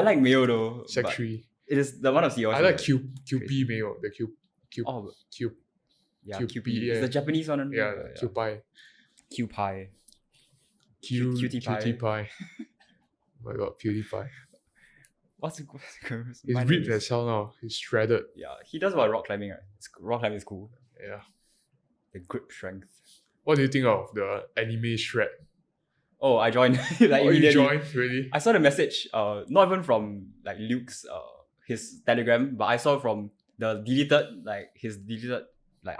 like Mayo though. Sec but 3. It is the one of yours. I like right? QP Mayo. The Q. Oh, Q. yeah, QP, QP. yeah. It's the Japanese one. Yeah, Q pie. Q pie. Cutie Cutie pie. Oh my god, PewDiePie. What's it? He's ripped as hell now. He's shredded. Yeah, he does about rock climbing, right? Rock climbing is cool. Yeah. The grip strength. What do you think of the anime shred? Oh, I joined like You immediately. joined? Really? I saw the message. Not even from like Luke's his Telegram, but I saw from the deleted his deleted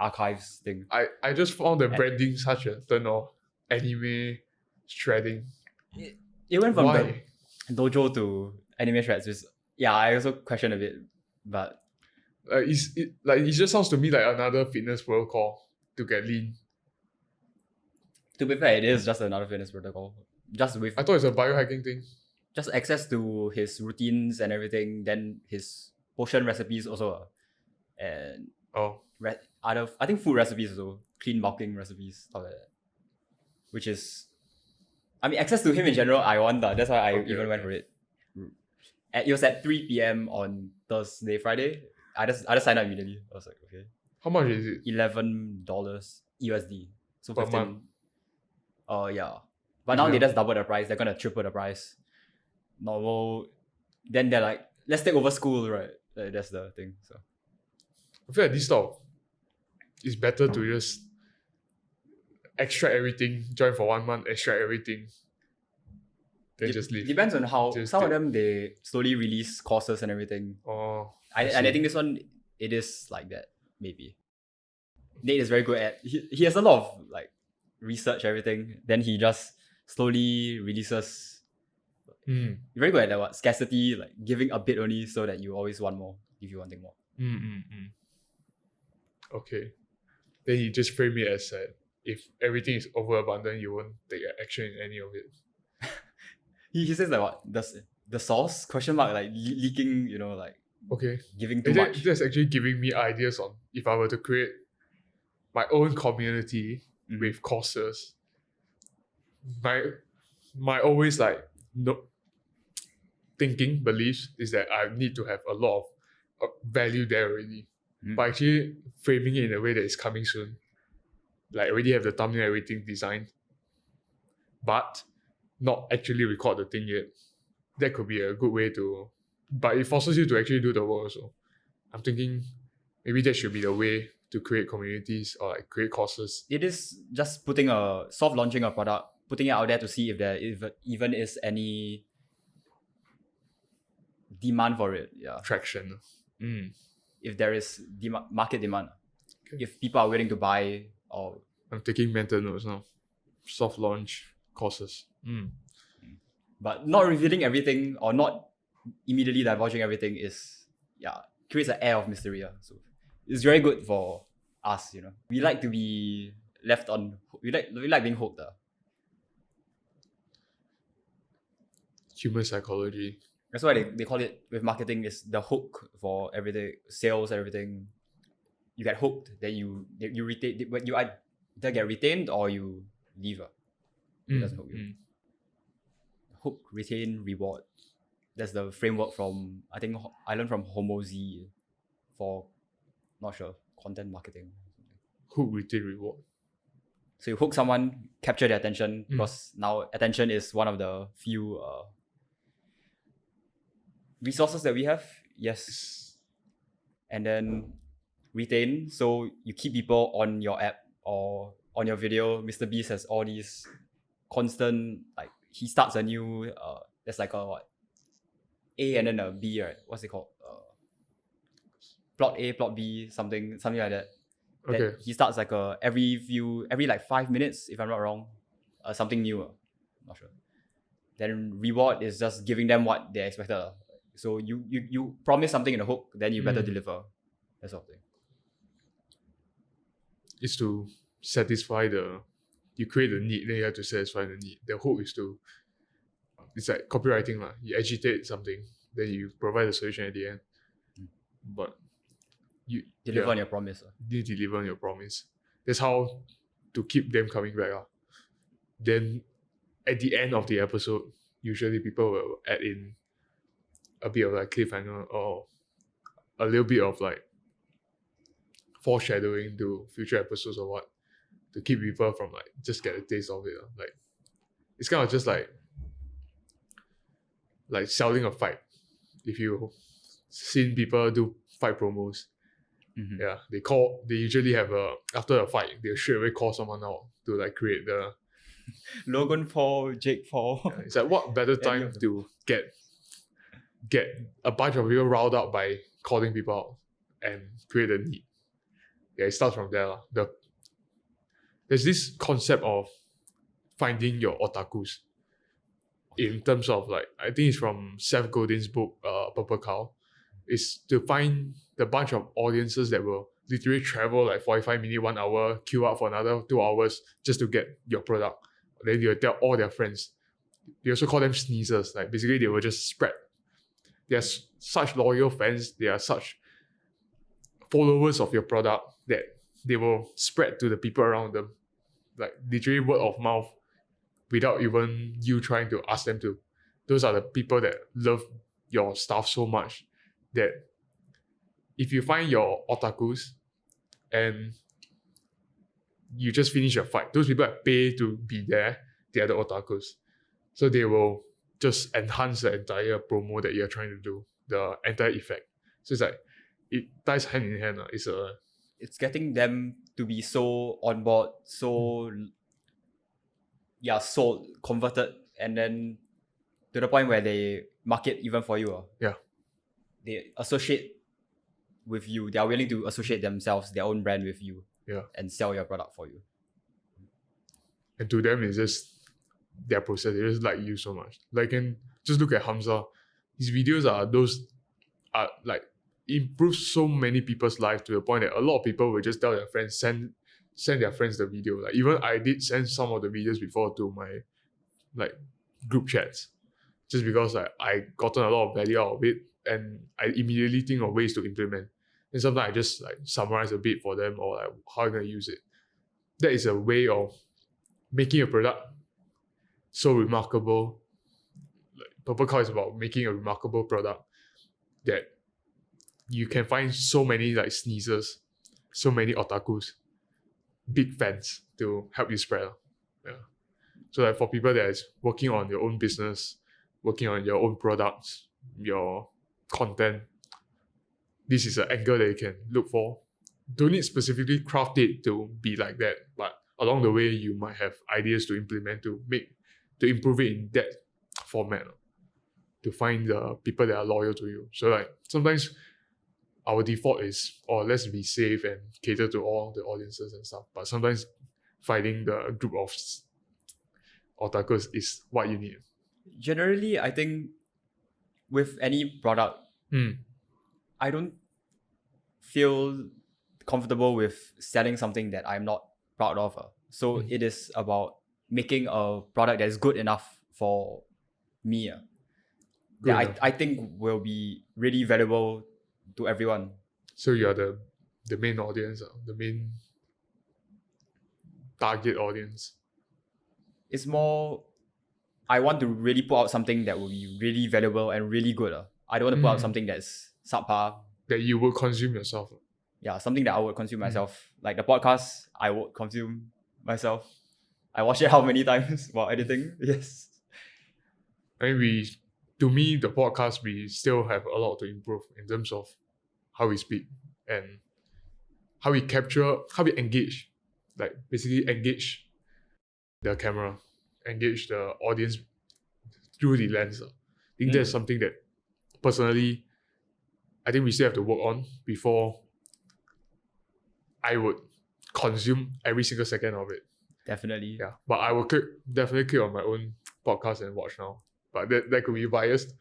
archives thing. I just found the branding such a turn off. Anime shredding. It went from Why? the dojo to anime shreds. I also question a bit, but It just sounds to me like another fitness protocol to get lean. to be fair, it is just another fitness protocol. Just with I thought it's a biohacking thing. just access to his routines and everything, then his potion recipes also, and Oh. other I think food recipes also, clean bulking recipes, stuff like that. Which is, I mean, access to him in general, I want that. That's why I even went for it. It was at 3 p.m. on Friday. I just signed up immediately. I was like, okay. How much is it? $11 USD. So Per 15. month? Yeah. But now they just double the price. They're gonna triple the price. Normal. Then they're like, let's take over school, right? That's the thing. So I feel like this stuff it's better to just extract everything, join for 1 month, extract everything, then just leave. Depends on how Just some of take- them they slowly release courses and everything. Oh. And I think this one it is like that, maybe. Nate is very good at he has a lot of research everything. Then he just slowly releases. Mm. You're very good at that what scarcity, giving a bit only so that you always want more if you wanting more. Okay. Then he just framed it as if everything is overabundant, you won't take action in any of it. He says what the source question mark leaking, Okay. giving too And much. that's actually giving me ideas on if I were to create my own community with courses. My always thinking beliefs is that I need to have a lot of value there already. But actually framing it in a way that is coming soon. Already have the thumbnail, everything designed, but not actually record the thing yet. That could be a good way to, but it forces you to actually do the work also. I'm thinking maybe that should be the way to create communities or create courses. It is just putting soft launching a product, putting it out there to see if there even is any demand for it. Yeah. Traction. If there is market demand. Okay. If people are willing to buy or I'm taking mental notes now. Soft launch courses. But not revealing everything or not immediately divulging everything creates an air of mystery. So it's very good for us, We like to be left on. We like being hooked. Human psychology. That's why they call it with marketing is the hook for everything, sales, everything. You get hooked, then you retain. When you either get retained or you leave. It doesn't hook you. Hook, retain, reward. That's the framework from I learned from Hormozi for not sure content marketing. Hook, retain, reward. So you hook someone, capture their attention because now attention is one of the few resources that we have. Yes. And then retain. So you keep people on your app or on your video. Mr. Beast has all these constant he starts a new there's a what? A and then a B, right? What's it called? Plot A, plot B, something like that. Okay. That he starts every 5 minutes, if I'm not wrong, something new. Not sure. Then reward is just giving them what they expected. So you promise something in the hook, then you better deliver. That sort of thing. It's to satisfy you create the need, then you have to satisfy the need. The hook is it's like copywriting. You agitate something, then you provide the solution at the end. But you deliver on your promise. You deliver on your promise. That's how to keep them coming back. Then at the end of the episode, usually people will add in a bit of like cliffhanger or a little bit of like foreshadowing to future episodes or what, to keep people from like just get a taste of it. Like it's kind of just like selling a fight. If you seen people do fight promos, yeah, they usually have after a fight they'll straight away call someone out to like create the Logan Paul, Jake Paul. yeah, it's like what better time to get a bunch of people riled up by calling people out and create a need. Yeah, it starts from there. There's this concept of finding your otakus. In terms of like, I think it's from Seth Godin's book, Purple Cow, is to find the bunch of audiences that will literally travel like 45 minutes, 1 hour, queue up for another 2 hours just to get your product. Then you'll tell all their friends. They also call them sneezers. Like basically they will just spread. They are such loyal fans. They are such followers of your product that they will spread to the people around them. Like literally word of mouth without even you trying to ask them to. Those are the people that love your stuff so much that if you find your otakus and you just finish your fight, those people that pay to be there, they are the otakus. So they will just enhance the entire promo that you're trying to do, the entire effect. So it's like, it ties hand in hand. It's getting them to be so on board, so sold, converted, and then to the point where they market even for you. Yeah. They associate with you. They are willing to associate themselves, their own brand with you. Yeah. And sell your product for you. And to them, it's just their process. They just like you so much. Like, and just look at Hamza. His videos are like improve so many people's lives to the point that a lot of people will just tell their friends, send their friends the video. Like even I did send some of the videos before to my like group chats, just because like I gotten a lot of value out of it, and I immediately think of ways to implement. And sometimes I just like summarize a bit for them or like how I'm gonna use it. That is a way of making a product so remarkable. Like Purple Cow is about making a remarkable product that you can find so many like sneezers, so many otakus, big fans to help you spread. Yeah. So like for people that is working on your own business, working on your own products, your content, this is an angle that you can look for. Don't need specifically craft it to be like that, but along the way you might have ideas to implement to improve it in that format, to find the people that are loyal to you. So like sometimes our default is, let's be safe and cater to all the audiences and stuff. But sometimes finding the group of otakus is what you need. Generally, I think with any product, I don't feel comfortable with selling something that I'm not proud of. So it is about making a product that is good enough for me. That I think will be really valuable to everyone. So you are the main audience, the main target audience. It's more, I want to really put out something that will be really valuable and really good. I don't want to put out something that's subpar. That you will consume yourself. Yeah, something that I would consume myself. Like the podcast, I would consume myself. I watch it how many times while editing? Yes. I mean, to me, the podcast, we still have a lot to improve in terms of how we speak and how we capture, how we engage. Like basically engage the camera, engage the audience through the lens. I think that's something that personally, I think we still have to work on before I would consume every single second of it. Definitely. Yeah, but I will definitely click on my own podcast and watch now. But that could be biased.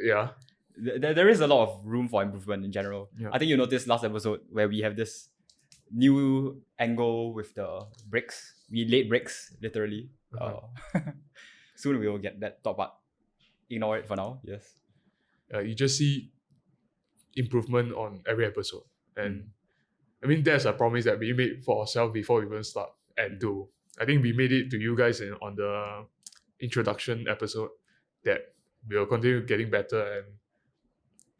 Yeah. There is a lot of room for improvement in general. Yeah. I think you noticed last episode where we have this new angle with the bricks. We laid bricks, literally. Soon we will get that top part. Ignore it for now. Yes. You just see improvement on every episode. And I mean, that's a promise that we made for ourselves before we even start. And I think we made it to you guys on the introduction episode that we will continue getting better and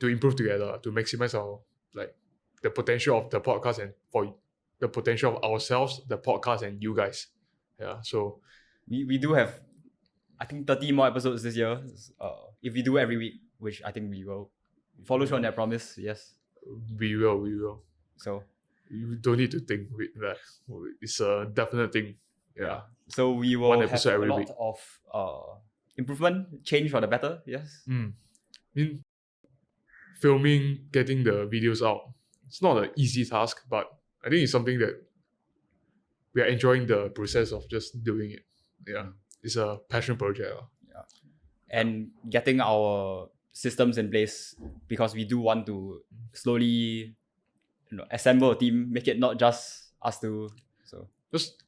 to improve together, to maximize our like the potential of the podcast and for the potential of ourselves, the podcast, and you guys. Yeah. So we do have, I think, 30 more episodes this year. If we do every week, which I think we will. Follow through on that promise, yes. we will. So You don't need to think with that. It's a definite thing. Yeah. So we will One have episode a every lot week. of improvement, change for the better, yes. I mean, filming, getting the videos out, it's not an easy task, but I think it's something that we are enjoying the process of just doing it. Yeah. It's a passion project. And getting our systems in place, because we do want to slowly assemble a team, make it not just us two. So Just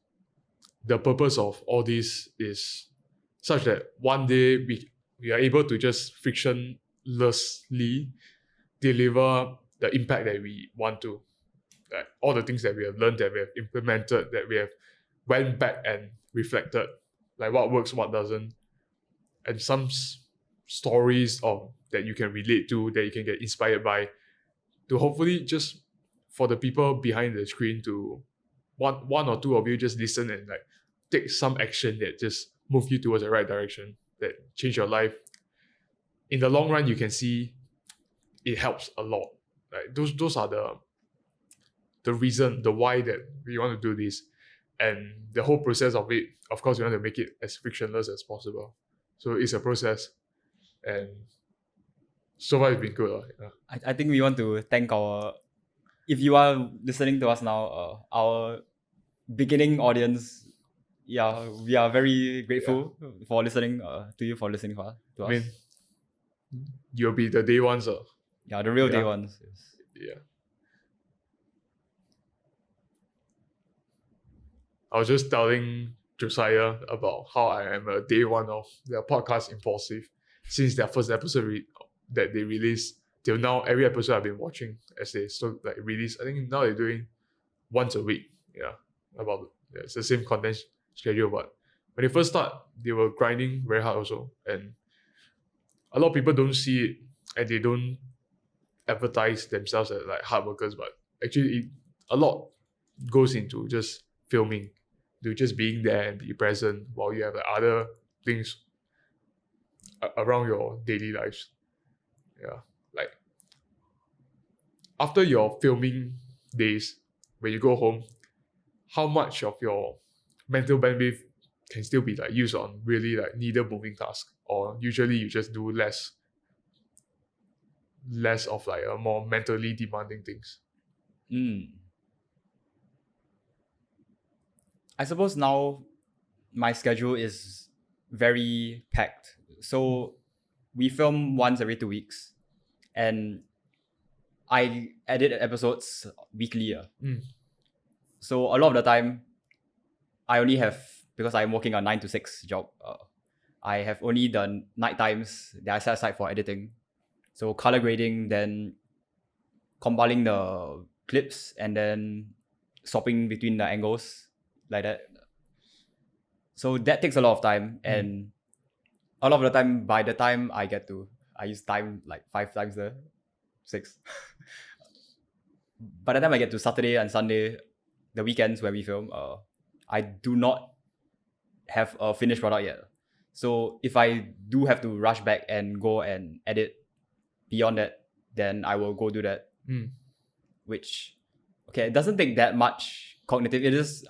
the purpose of all this is such that one day we are able to just frictionlessly deliver the impact that we want to. Like all the things that we have learned, that we have implemented, that we have went back and reflected, like what works, what doesn't, and some stories that you can relate to, that you can get inspired by, to hopefully just for the people behind the screen to one or two of you just listen and like take some action that just move you towards the right direction, that change your life. In the long run, you can see it helps a lot. Like those are the reason, the why that we want to do this, and the whole process of it. Of course, we want to make it as frictionless as possible. So it's a process, and so far it's been good. Yeah. I think we want to thank if you are listening to us now, our beginning audience. Yeah, we are very grateful for listening to you, for listening to us. I mean, you'll be the day ones. Yeah, the real day ones. Yes. Yeah. I was just telling Josiah about how I am a day one of their podcast Impulsive. Since their first episode that they released till now, every episode I've been watching as they release. I think now they're doing once a week. Yeah, it's the same content schedule, but when they first start, they were grinding very hard also, and a lot of people don't see it, and they don't advertise themselves as like hard workers, but actually a lot goes into just filming, to just being there and be present while you have other things around your daily lives. Yeah, like after your filming days, when you go home, how much of your mental bandwidth can still be like used on really like needle moving tasks, or usually you just do less of like a more mentally demanding things? I suppose now my schedule is very packed. So we film once every 2 weeks, and I edit episodes weekly. So a lot of the time, I only have, because I'm working a 9 to 6 job, I have only the night times that I set aside for editing. So color grading, then compiling the clips, and then swapping between the angles, like that. So that takes a lot of time, and a lot of the time, by the time I use time like 5 times there, 6. By the time I get to Saturday and Sunday, the weekends when we film, I do not have a finished product yet. So if I do have to rush back and go and edit beyond that, then I will go do that. Which, it doesn't take that much cognitive. It is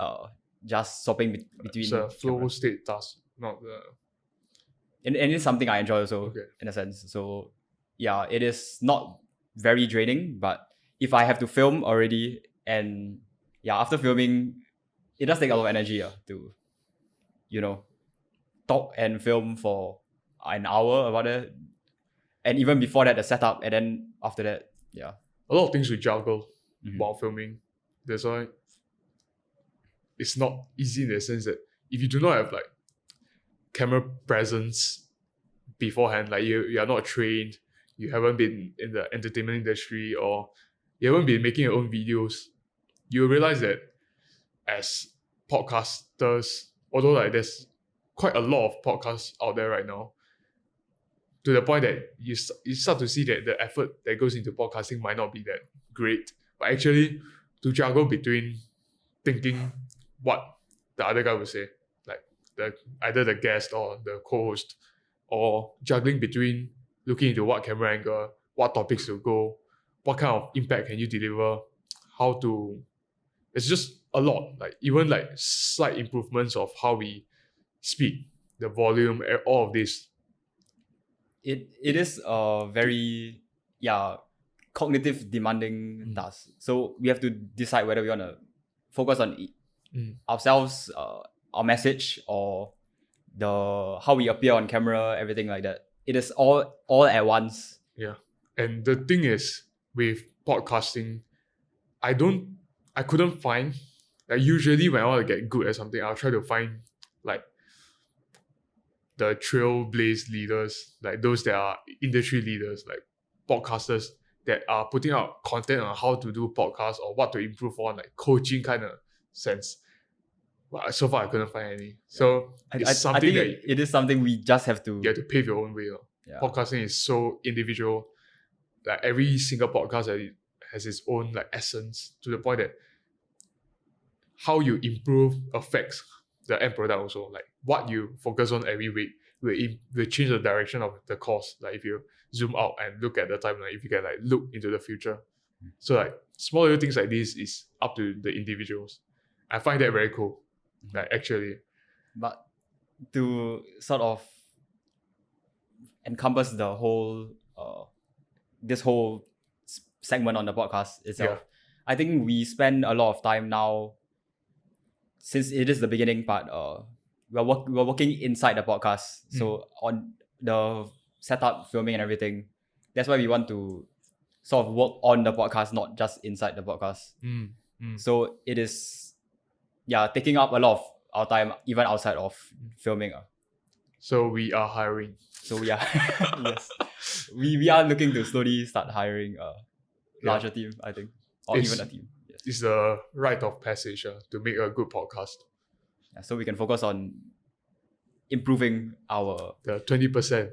just swapping between. It's a flow state task, not the. And it's something I enjoy also, in a sense. So yeah, it is not very draining, but if I have to film already, and after filming, it does take a lot of energy to, talk and film for an hour about it. And even before that, the setup, and then after that, a lot of things we juggle while filming. That's why it's not easy in the sense that if you do not have like camera presence beforehand, like you are not trained, you haven't been in the entertainment industry, or you haven't been making your own videos, you realize that as podcasters, although like there's quite a lot of podcasts out there right now, to the point that you start to see that the effort that goes into podcasting might not be that great, but actually to juggle between thinking what the other guy would say, like either the guest or the co-host, or juggling between looking into what camera angle, what topics to go, what kind of impact can you deliver, it's just a lot, like even like slight improvements of how we speak, the volume, all of this. It is a very cognitive demanding task. So we have to decide whether we want to focus on ourselves, our message, or how we appear on camera, everything like that. It is all at once. Yeah. And the thing is, with podcasting, I couldn't find, like usually when I want to get good at something, I'll try to find like the trailblaze leaders, like those that are industry leaders, like podcasters that are putting out content on how to do podcasts or what to improve on, like coaching kind of sense. But so far I couldn't find any. So I think it is something we just have to... You have to pave your own way. Yeah. Podcasting is so individual. Like every single podcast has its own like essence, to the point that how you improve affects the end product also. Like what you focus on every week will change the direction of the course. Like if you zoom out and look at the timeline, if you can like look into the future. So like small little things like this is up to the individuals. I find that very cool. Like actually. But to sort of encompass the whole this whole segment on the podcast itself, I think we spend a lot of time now, since it is the beginning part, we're working inside the podcast. So on the setup, filming and everything, that's why we want to sort of work on the podcast, not just inside the podcast. So it is taking up a lot of our time, even outside of filming. So we are hiring. So we are yes. We are looking to slowly start hiring a larger team, I think. Or even a team. Yes. It's the rite of passage to make a good podcast. So we can focus on improving the 20%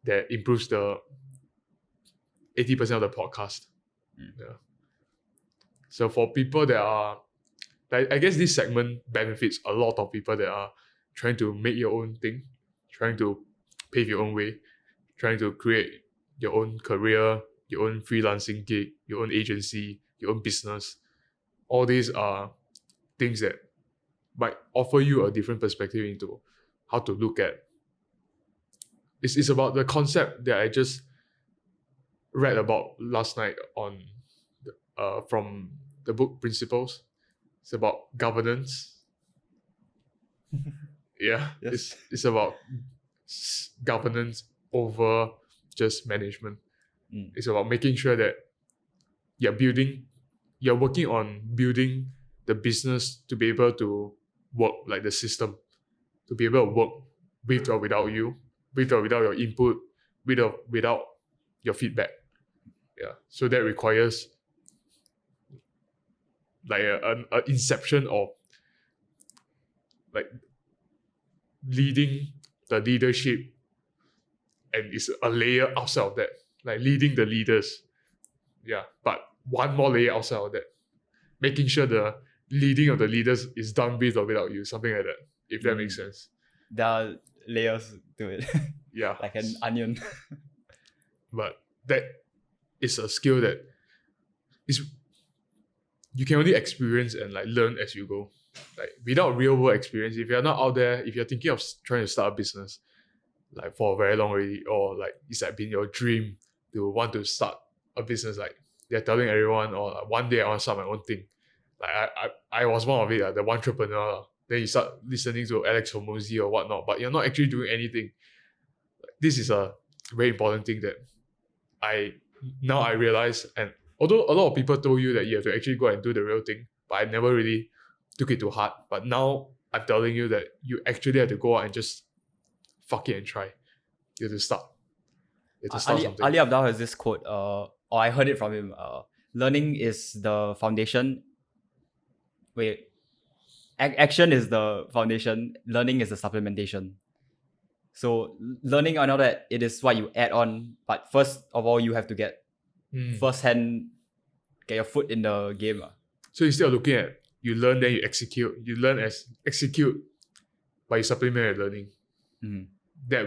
that improves the 80% of the podcast. Yeah. So for people that are, like, I guess this segment benefits a lot of people that are trying to make your own thing, trying to pave your own way, trying to create your own career, your own freelancing gig, your own agency, your own business. All these are things that might offer you a different perspective into how to look at. It's about the concept that I just read about last night on from the book Principles. It's about governance. Yes. It's about governance over just management. It's about making sure that you're working on building the business to be able to work, like the system, to be able to work with or without you, with or without your input, with or without your feedback. Yeah. So that requires like an inception of like leading the leadership, and it's a layer outside of that, like leading the leaders. Yeah, but one more layer outside of that, making sure the leading of the leaders is done with or without you, something like that, if that makes sense. There are layers to it. Yeah. Like an onion. But that is a skill that is you can only experience and like learn as you go. Like without real world experience, if you're not out there, if you're thinking of trying to start a business like for very long already, or like it's like been your dream to want to start a business, like they're telling everyone, or like, one day I want to start my own thing. Like I was one of it, the one entrepreneur. Then you start listening to Alex Hormozi or whatnot, but you're not actually doing anything. This is a very important thing that I realize. And although a lot of people told you that you have to actually go and do the real thing, but I never really took it to heart. But now I'm telling you that you actually have to go out and just fuck it and try. You have to start. You have to start something. Ali Abdal has this quote, or I heard it from him. Learning is the foundation. Action is the foundation. Learning is the supplementation. So learning, I know that it is what you add on, but first of all, you have to get get your foot in the game. So instead of looking at you learn then you execute, you learn as execute, but you supplement your learning. That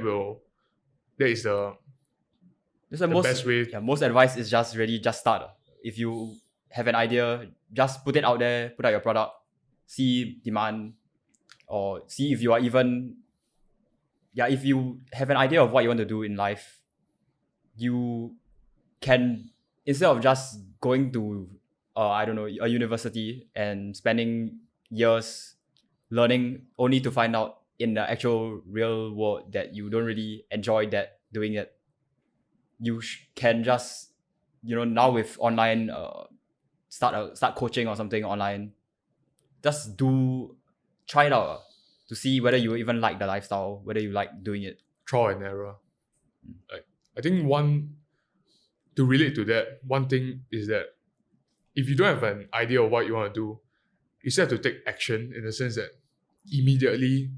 is the best way. Yeah, most advice is just start. If you have an idea, just put it out there, put out your product, see demand, or see if you are even, if you have an idea of what you want to do in life, you can, instead of just going to, a university and spending years learning only to find out in the actual real world that you don't really enjoy doing it, you can just, now with online, start coaching or something online. Just try it out to see whether you even like the lifestyle, whether you like doing it. Trial and error. I think to relate to that, one thing is that if you don't have an idea of what you want to do, you still have to take action, in the sense that immediately,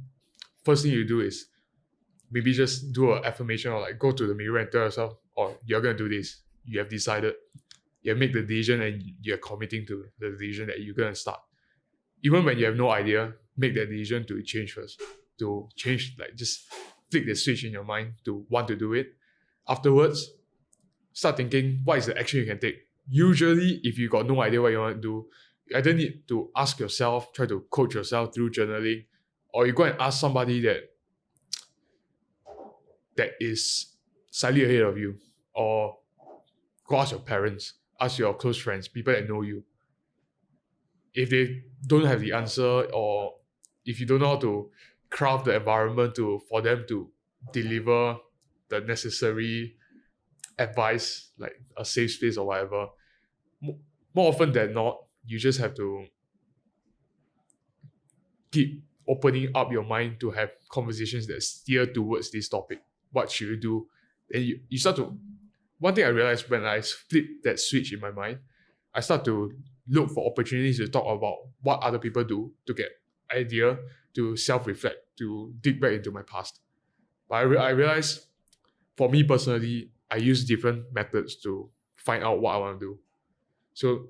first thing you do is maybe just do an affirmation, or like go to the mirror and tell yourself, oh, you're going to do this. You have decided. You have made the decision and you're committing to the decision that you're going to start. Even when you have no idea, make that decision to change first. To change, like just flick the switch in your mind to want to do it. Afterwards, start thinking, what is the action you can take? Usually, if you got no idea what you want to do, you either need to ask yourself, try to coach yourself through journaling, or you go and ask somebody that is slightly ahead of you, or go ask your parents, ask your close friends, people that know you. If they don't have the answer, or if you don't know how to craft the environment for them to deliver the necessary advice, like a safe space or whatever, more often than not, you just have to keep opening up your mind to have conversations that steer towards this topic. What should you do? And you start to... One thing I realized when I flip that switch in my mind, I start to look for opportunities to talk about what other people do, to get idea, to self-reflect, to dig back into my past. But I realized, for me personally, I use different methods to find out what I want to do. So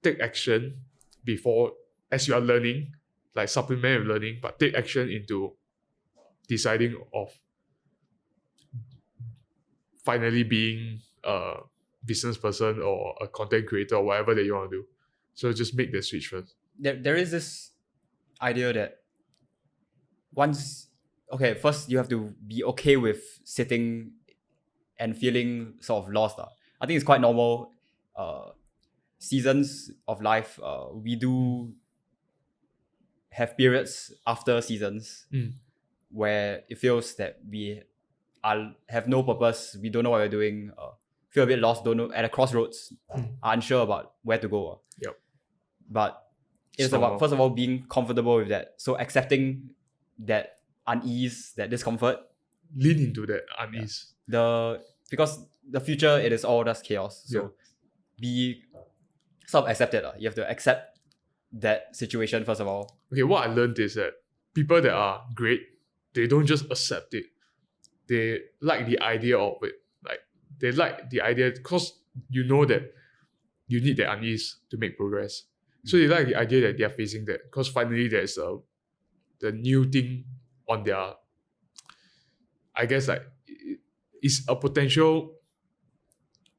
take action before, as you are learning, like supplement your learning, but take action into deciding of finally being a business person or a content creator or whatever that you want to do. So just make the switch first. There is this idea that first you have to be okay with sitting and feeling sort of lost. I think it's quite normal. Seasons of life, we do have periods after seasons where it feels that we have no purpose, we don't know what we're doing, feel a bit lost, don't know, at a crossroads, are unsure about where to go. Yep. But it's about, first of all, being comfortable with that. So accepting that unease, that discomfort. Lean into that unease. Because the future, it is all just chaos. So be sort of accept it. You have to accept that situation first of all. Okay, what I learned is that people that are great, they don't just accept it. They like the idea of it. Like, they like the idea because you know that you need that unease to make progress. So they like the idea that they're facing that, because finally there's the new thing on their, I guess, like, it's a potential.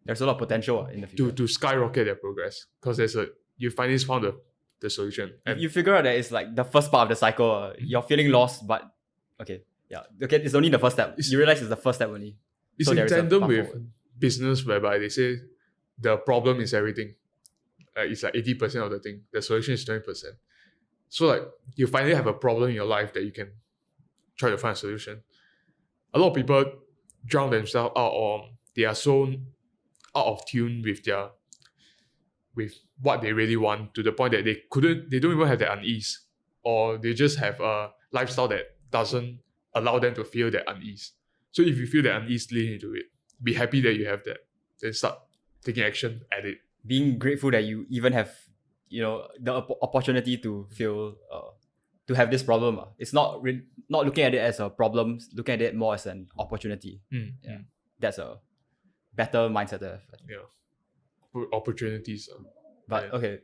There's a lot of potential in the future to skyrocket their progress, because you finally found the solution. And you figure out that it's like the first part of the cycle. You're feeling lost, but it's only the first step. You realize it's the first step only. It's in tandem with business, whereby they say the problem is everything. It's like 80% of the thing. The solution is 20%. So like, you finally have a problem in your life that you can try to find a solution. A lot of people drown themselves out, or they are so out of tune with what they really want, to the point that they don't even have that unease, or they just have a lifestyle that doesn't allow them to feel that unease. So if you feel that unease, lean into it. Be happy that you have that. Then start taking action at it. Being grateful that you even have, the opportunity to feel to have this problem. It's not not looking at it as a problem, looking at it more as an opportunity. Yeah, that's a better mindset to have. Opportunities. But okay,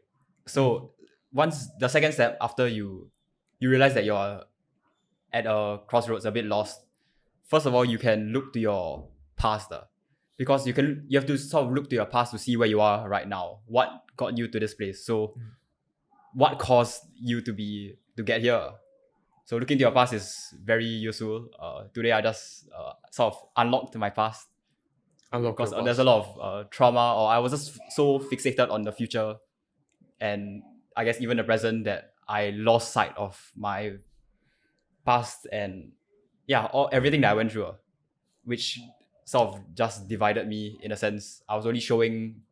so once the second step after you realize that you're at a crossroads, a bit lost. First of all, you can look to your past, because you have to sort of look to your past to see where you are right now. What got you to this place? So, what caused you to get here? So looking to your past is very useful. Today I just sort of unlocked my past. Because there's a lot of trauma, or I was just so fixated on the future, and I guess even the present, that I lost sight of my past and everything that I went through, which sort of just divided me in a sense. I was only showing,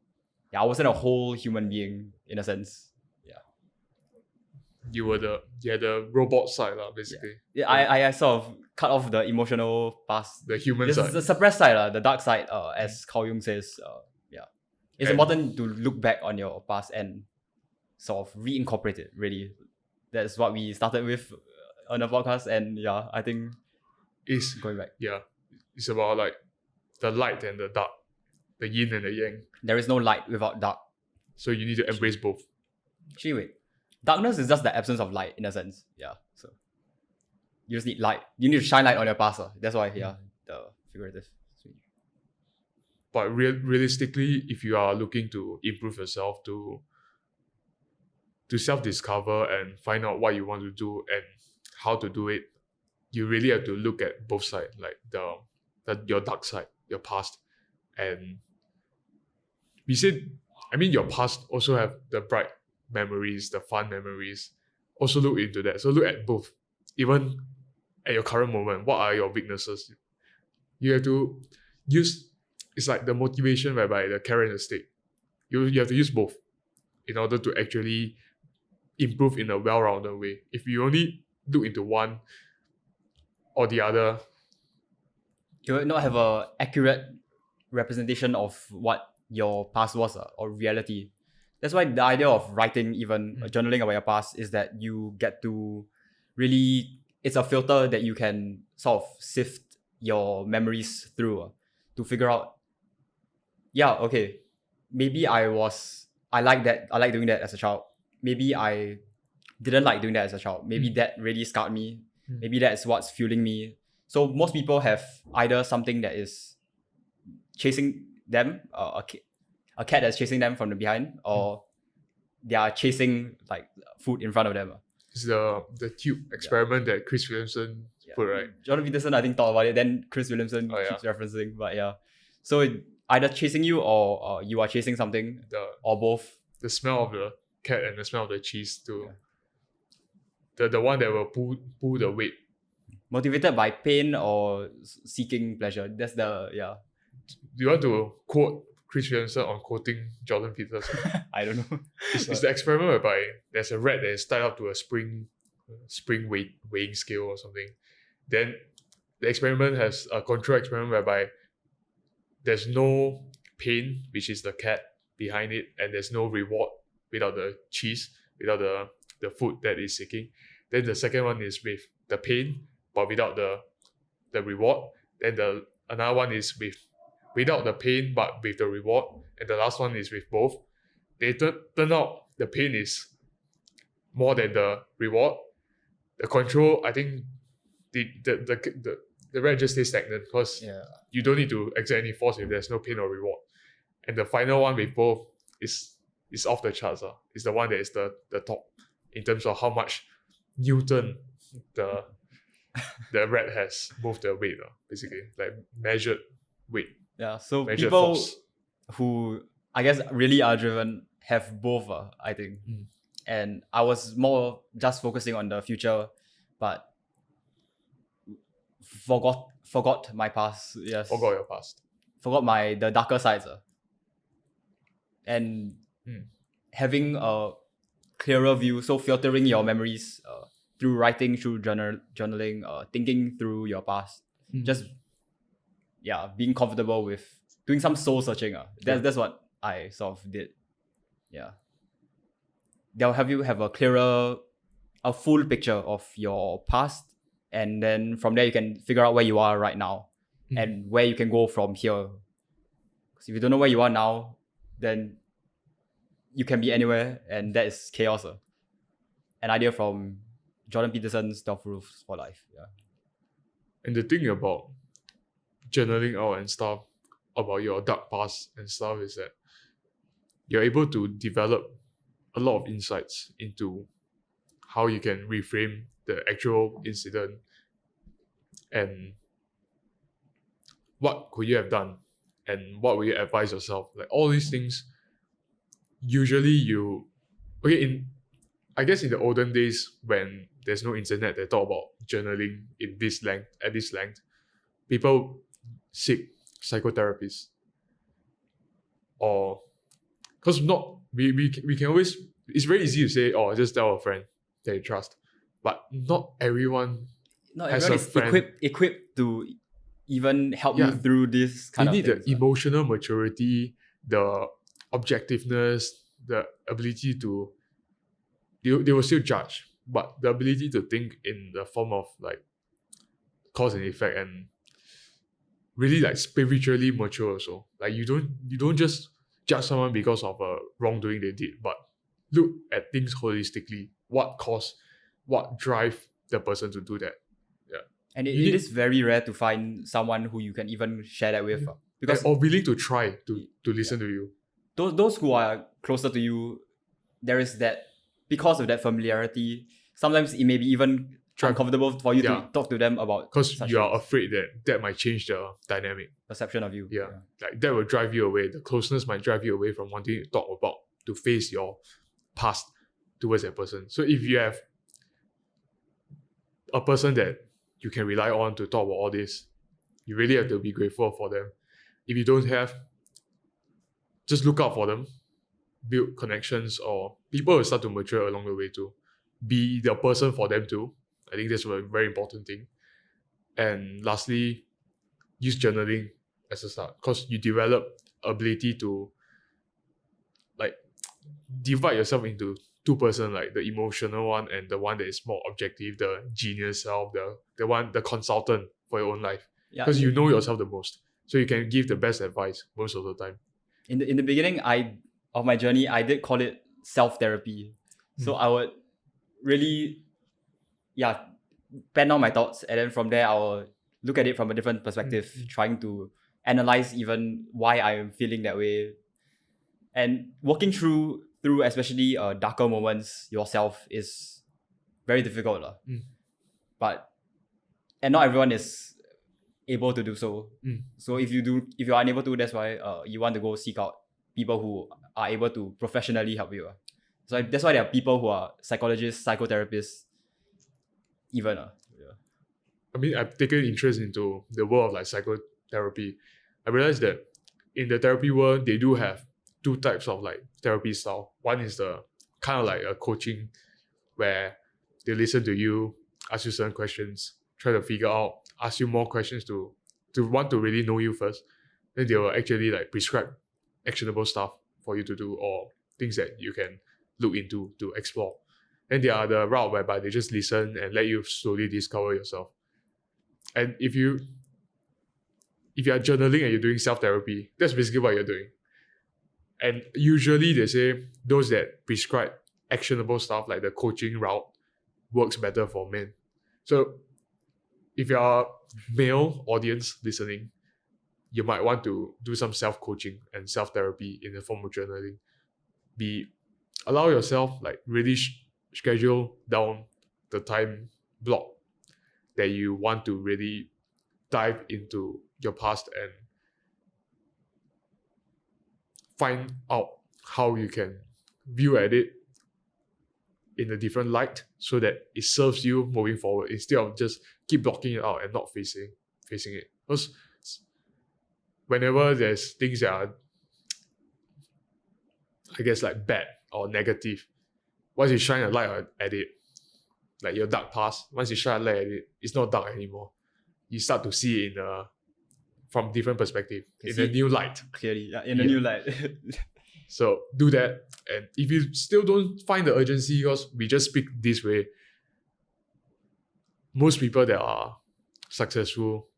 I wasn't a whole human being in a sense. You were the robot side, basically. I sort of cut off the emotional past. The human this side. Is the suppressed side, the dark side, as Carl Jung says. It's important to look back on your past and sort of reincorporate it, really. That's what we started with on the podcast, and I think it's going back. It's about like the light and the dark, the yin and the yang. There is no light without dark. So you need to embrace both. Actually, wait. Darkness is just the absence of light in a sense. So you just need light. You need to shine light on your past. That's why the figurative. But realistically, if you are looking to improve yourself, to self-discover and find out what you want to do and how to do it, you really have to look at both sides, like your dark side, your past, and your past also have the bright memories, the fun memories. Also look into that. So look at both. Even at your current moment, what are your weaknesses? You have to use, it's like the motivation whereby the carrot and the stick. You have to use both in order to actually improve in a well-rounded way. If you only look into one or the other, you will not have an accurate representation of what your past was or reality. That's why the idea of writing, even journaling about your past, is that you get to really, it's a filter that you can sort of sift your memories through to figure out, maybe I like doing that as a child. Maybe I didn't like doing that as a child. Maybe that really scarred me. Maybe that's what's fueling me. So most people have either something that is chasing them, a cat that's chasing them from the behind, or they are chasing like food in front of them. It's the tube experiment that Chris Williamson put, right? Jordan Peterson, I think, thought about it. Then Chris Williamson keeps referencing. But so either chasing you or you are chasing something, or both. The smell of the cat and the smell of the cheese too. The one that will pull the weight. Motivated by pain or seeking pleasure. That's Do you want to quote Chris Williamson on quoting Jordan Peterson? I don't know. It's the experiment whereby there's a rat that is tied up to a spring weighing scale or something. Then the experiment has a control experiment whereby there's no pain, which is the cat behind it, and there's no reward without the cheese, without the food that is seeking. Then the second one is with the pain, but without the reward. Then another one is without the pain, but with the reward. And the last one is with both. They turn out the pain is more than the reward. The control, I think the rat just stays stagnant because you don't need to exert any force if there's no pain or reward. And the final one with both is off the charts. It's the one that is the top in terms of how much Newton the rat has moved the weight, basically, like measured weight. So measured people force. Who I guess really are driven have both, I think. And I was more just focusing on the future, but forgot my past. Yes. Forgot your past. Forgot the darker sides. And having a clearer view, so filtering your memories through writing, through journaling, thinking through your past. Just being comfortable with doing some soul searching. That's what I sort of did. They'll have you have a clearer a full picture of your past, and then from there you can figure out where you are right now and where you can go from here. Because if you don't know where you are now, then you can be anywhere, and that is chaos. An idea from Jordan Peterson's 12 Rules for Life. Yeah. And the thing about journaling out and stuff about your dark past and stuff is that you're able to develop a lot of insights into how you can reframe the actual incident and what could you have done and what would you advise yourself. Like all these things, usually I guess in the olden days when there's no internet, they talk about journaling at this length. People seek psychotherapists, or because we can always, it's very easy to say, oh, just tell a friend that you trust, but not everyone has a is friend. equipped to even help you through this kind of things. You need the emotional maturity, the objectiveness, the ability to, they will still judge, but the ability to think in the form of like cause and effect, and really like spiritually mature also. Like you don't just judge someone because of a wrongdoing they did, but look at things holistically. What caused, what drive the person to do that? Yeah. And it is very rare to find someone who you can even share that with. Because or willing to try to listen to you. Those who are closer to you, there is that, because of that familiarity, sometimes it may be even uncomfortable for you to talk to them about, because you are afraid that might change the dynamic perception of you. Like that will drive you away. The closeness might drive you away from wanting to talk about, to face your past towards that person. So if you have a person that you can rely on to talk about all this, you really have to be grateful for them. If you don't have, just look out for them, build connections, or people will start to mature along the way too. Be the person for them too. I think that's a very important thing. And lastly, use journaling as a start, because you develop ability to like divide yourself into two person, like the emotional one and the one that is more objective, the genius self, the consultant for your own life. Because you know yourself the most, so you can give the best advice most of the time. In the beginning of my journey, I did call it self-therapy. So I would really pen down my thoughts, and then from there I will look at it from a different perspective, trying to analyze even why I am feeling that way, and working through especially darker moments yourself is very difficult. But not everyone is able to do so. So if you are unable to, that's why you want to go seek out people who are able to professionally help you. So that's why there are people who are psychologists, psychotherapists, even. I mean, I've taken interest into the world of like psychotherapy. I realized that in the therapy world, they do have two types of like therapy style. One is the kind of like a coaching, where they listen to you, ask you certain questions, try to figure out, ask you more questions to want to really know you first. Then they will actually like prescribe actionable stuff for you to do, or things that you can look into to explore. Then there are the route whereby they just listen and let you slowly discover yourself. And if you are journaling and you're doing self-therapy, that's basically what you're doing. And usually they say those that prescribe actionable stuff like the coaching route works better for men. So if you are a male audience listening, you might want to do some self-coaching and self-therapy in the form of journaling. Allow yourself like really schedule down the time block that you want to really dive into your past and find out how you can view at it in a different light, so that it serves you moving forward, instead of just keep blocking it out and not facing it. Because whenever there's things that are, I guess, like bad or negative, once you shine a light at it, like your dark past, once you shine a light at it, it's not dark anymore. You start to see it from different perspective, in a new light. Clearly, a new light. So do that. And if you still don't find the urgency, because we just speak this way, most people that are successful,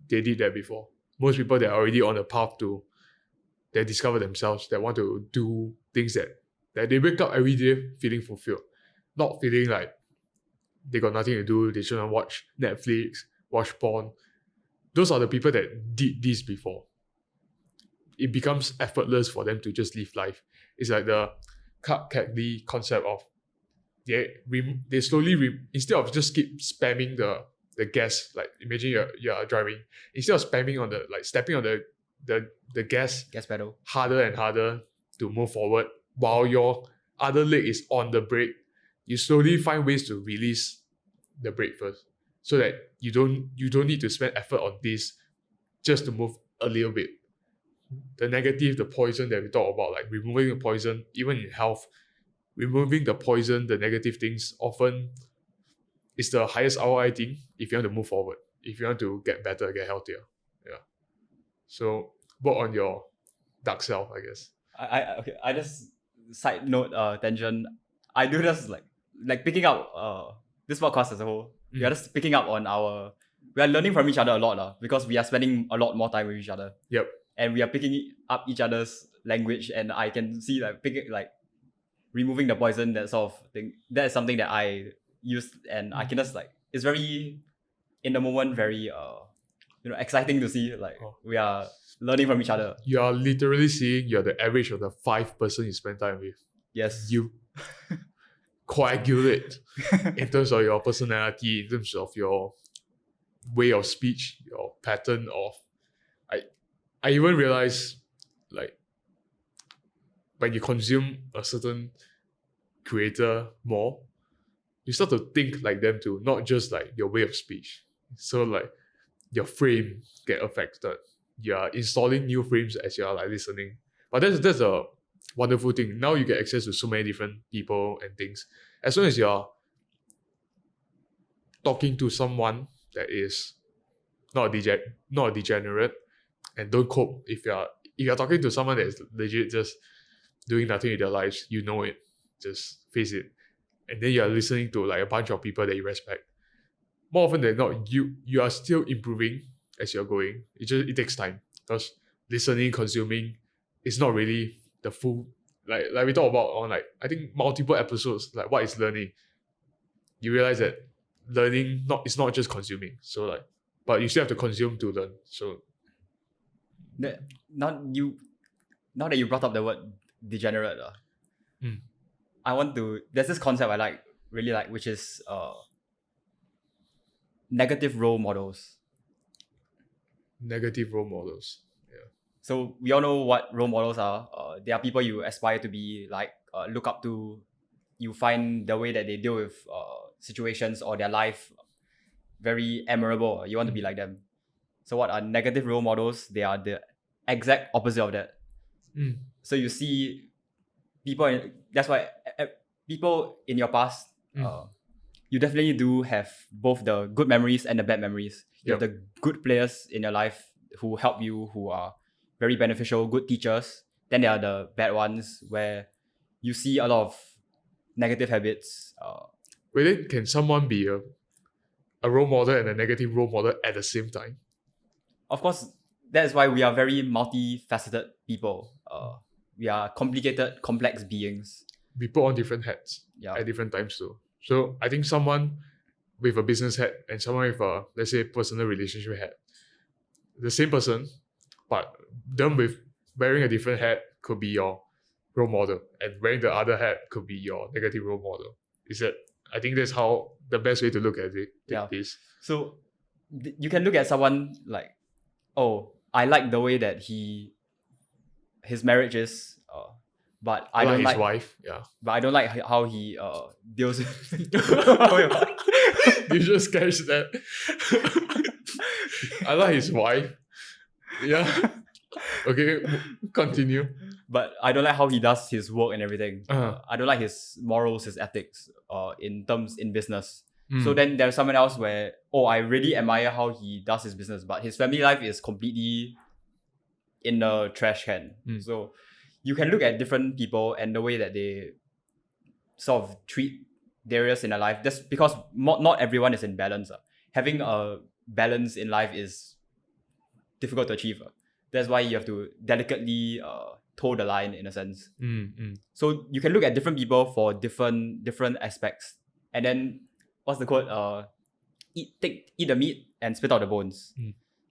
they did that before. Most people that are already on a path to, they discover themselves, that want to do things that they wake up every day feeling fulfilled, not feeling like they got nothing to do, they shouldn't watch Netflix, watch porn. Those are the people that did this before. It becomes effortless for them to just live life. It's like the Clark Catley concept of they slowly instead of just keep spamming the gas, like imagine you're driving, instead of spamming on stepping on the gas pedal harder and harder to move forward while your other leg is on the brake, you slowly find ways to release the brake first, so that you don't need to spend effort on this just to move a little bit. The negative, the poison that we talk about, like removing the poison, even in health, removing the poison, the negative things, often is the highest ROI thing if you want to move forward, if you want to get better, get healthier. Yeah. So work on your dark self, I guess. I just side note tangent. I do just like picking up this podcast as a whole. We are just picking up on we are learning from each other a lot because we are spending a lot more time with each other. Yep. And we are picking up each other's language, and I can see removing the poison, that sort of thing. That is something that I use, and I can just it's very in the moment, very exciting to see we are learning from each other. You are literally seeing you're the average of the 5 person you spend time with. Yes. You coagulate in terms of your personality, in terms of your way of speech, your pattern of. I even realize, when you consume a certain creator more, you start to think like them too, not just your way of speech. So your frame get affected. You are installing new frames as you are listening. But that's a wonderful thing. Now you get access to so many different people and things. As long as you're talking to someone that is not a degenerate, and don't cope. If you're talking to someone that is legit just doing nothing with their lives, you know it. Just face it. And then you're listening to a bunch of people that you respect. More often than not, you are still improving as you're going. It takes time. Because listening, consuming is not really the full, like we talk about on I think multiple episodes, what is learning. You realize that learning is not just consuming. So but you still have to consume to learn. So now that you brought up the word degenerate, there's this concept I really like, which is negative role models. Negative role models. Yeah. So we all know what role models are. They are people you aspire to be look up to. You find the way that they deal with situations or their life very admirable. You want to be like them. So what are negative role models? They are the exact opposite of that. So you see that's why people in your past, you definitely do have both the good memories and the bad memories. You have the good players in your life who help you, who are very beneficial, good teachers. Then there are the bad ones where you see a lot of negative habits. Whether can someone be a role model and a negative role model at the same time? Of course, that is why we are very multifaceted people. We are complicated, complex beings. We put on different hats at different times too. So I think someone with a business hat and someone with a, let's say, personal relationship hat, the same person, but them with wearing a different hat could be your role model, and wearing the other hat could be your negative role model. I think that's how the best way to look at it is. So you can look at someone I like the way that his marriage is, but I don't like his wife. Yeah, but I don't like how he deals with. You just catch that. I like his wife. Yeah. Okay, continue. But I don't like how he does his work and everything. I don't like his morals, his ethics, in business. So then there's someone else where, I really admire how he does his business, but his family life is completely in the trash can. So you can look at different people and the way that they sort of treat areas in their life. That's because not everyone is in balance. Having a balance in life is difficult to achieve. That's why you have to delicately toe the line in a sense. So you can look at different people for different aspects, and then what's the quote? Eat the meat and spit out the bones.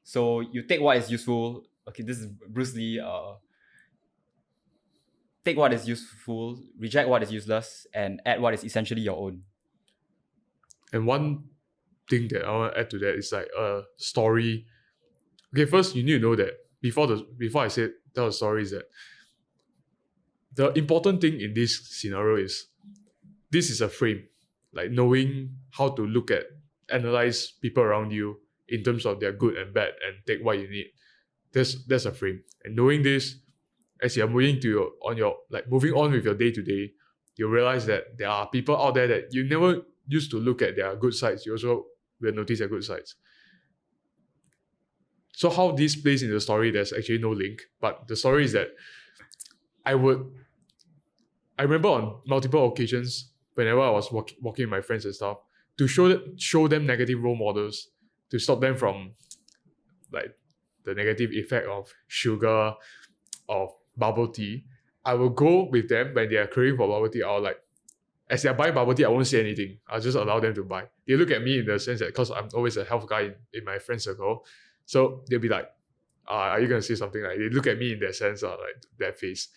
So you take what is useful. Okay, this is Bruce Lee. Take what is useful, reject what is useless, and add what is essentially your own. And one thing that I want to add to that is like a story. Okay, first you need to know that before I say tell a story is that the important thing in this scenario is this is a frame. Like knowing how to analyze people around you in terms of their good and bad and take what you need. That's a frame. And knowing this, as you're moving moving on with your day to day, you realize that there are people out there that you never used to look at their good sides. You also will notice their good sides. So how this plays in the story, there's actually no link. But the story is that I remember on multiple occasions, whenever I was walking with my friends and stuff, to show them negative role models, to stop them from like the negative effect of sugar, of bubble tea. I will go with them when they are craving for bubble tea. I'll like, as they are buying bubble tea, I won't say anything. I'll just allow them to buy. They look at me in the sense that, because I'm always a health guy in my friend circle, so they'll be like, are you going to say something? Like, they look at me in that sense, like that face.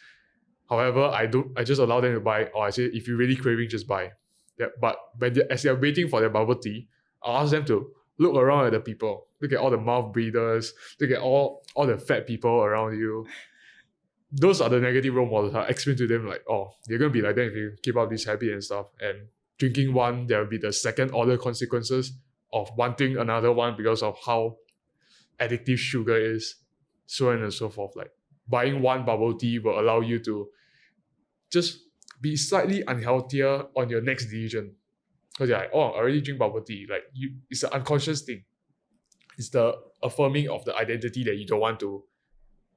However, I just allow them to buy, or I say, if you're really craving, just buy. Yeah, but as they're waiting for their bubble tea, I'll ask them to look around at the people. Look at all the mouth breathers. Look at all the fat people around you. Those are the negative role models. I explain to them like, you're going to be like that if you keep up this habit and stuff. And drinking one, there will be the second order consequences of wanting another one because of how addictive sugar is, so on and so forth. Like buying one bubble tea will allow you to just be slightly unhealthier on your next decision. Because you're like, I already drink bubble tea. Like it's an unconscious thing. It's the affirming of the identity that you don't want to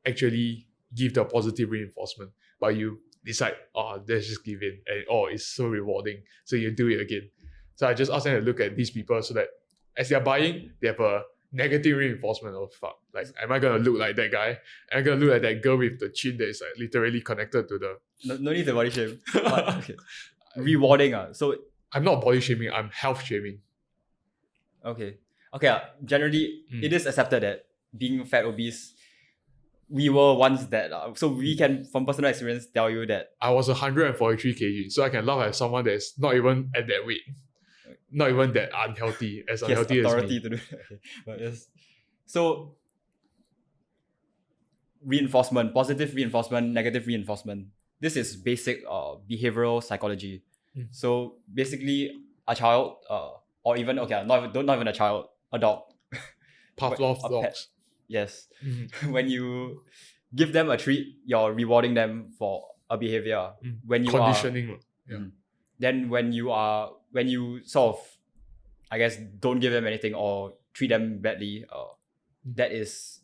actually give the positive reinforcement. But you decide, let's just give in. And it's so rewarding. So you do it again. So I just ask them to look at these people so that as they're buying, they have a negative reinforcement of fuck. Like, am I going to look like that guy? Am I going to look like that girl with the chin that is like literally connected to the... No need to body shame. Okay. Rewarding. So I'm not body shaming, I'm health shaming. Okay. Generally, it is accepted that being fat, obese, we were once that. So we can, from personal experience, tell you that I was 143 kg, so I can laugh at someone that's not even at that weight. Not even that unhealthy, as unhealthy as me. Authority to do that. Okay. But yes. So, reinforcement, positive reinforcement, negative reinforcement. This is basic behavioral psychology. So basically, a child, or even not even a child, a dog. Pavlov's dogs. Pet. Yes. When you give them a treat, you're rewarding them for a behavior. When you conditioning. Then when you sort of, I guess, don't give them anything or treat them badly, that is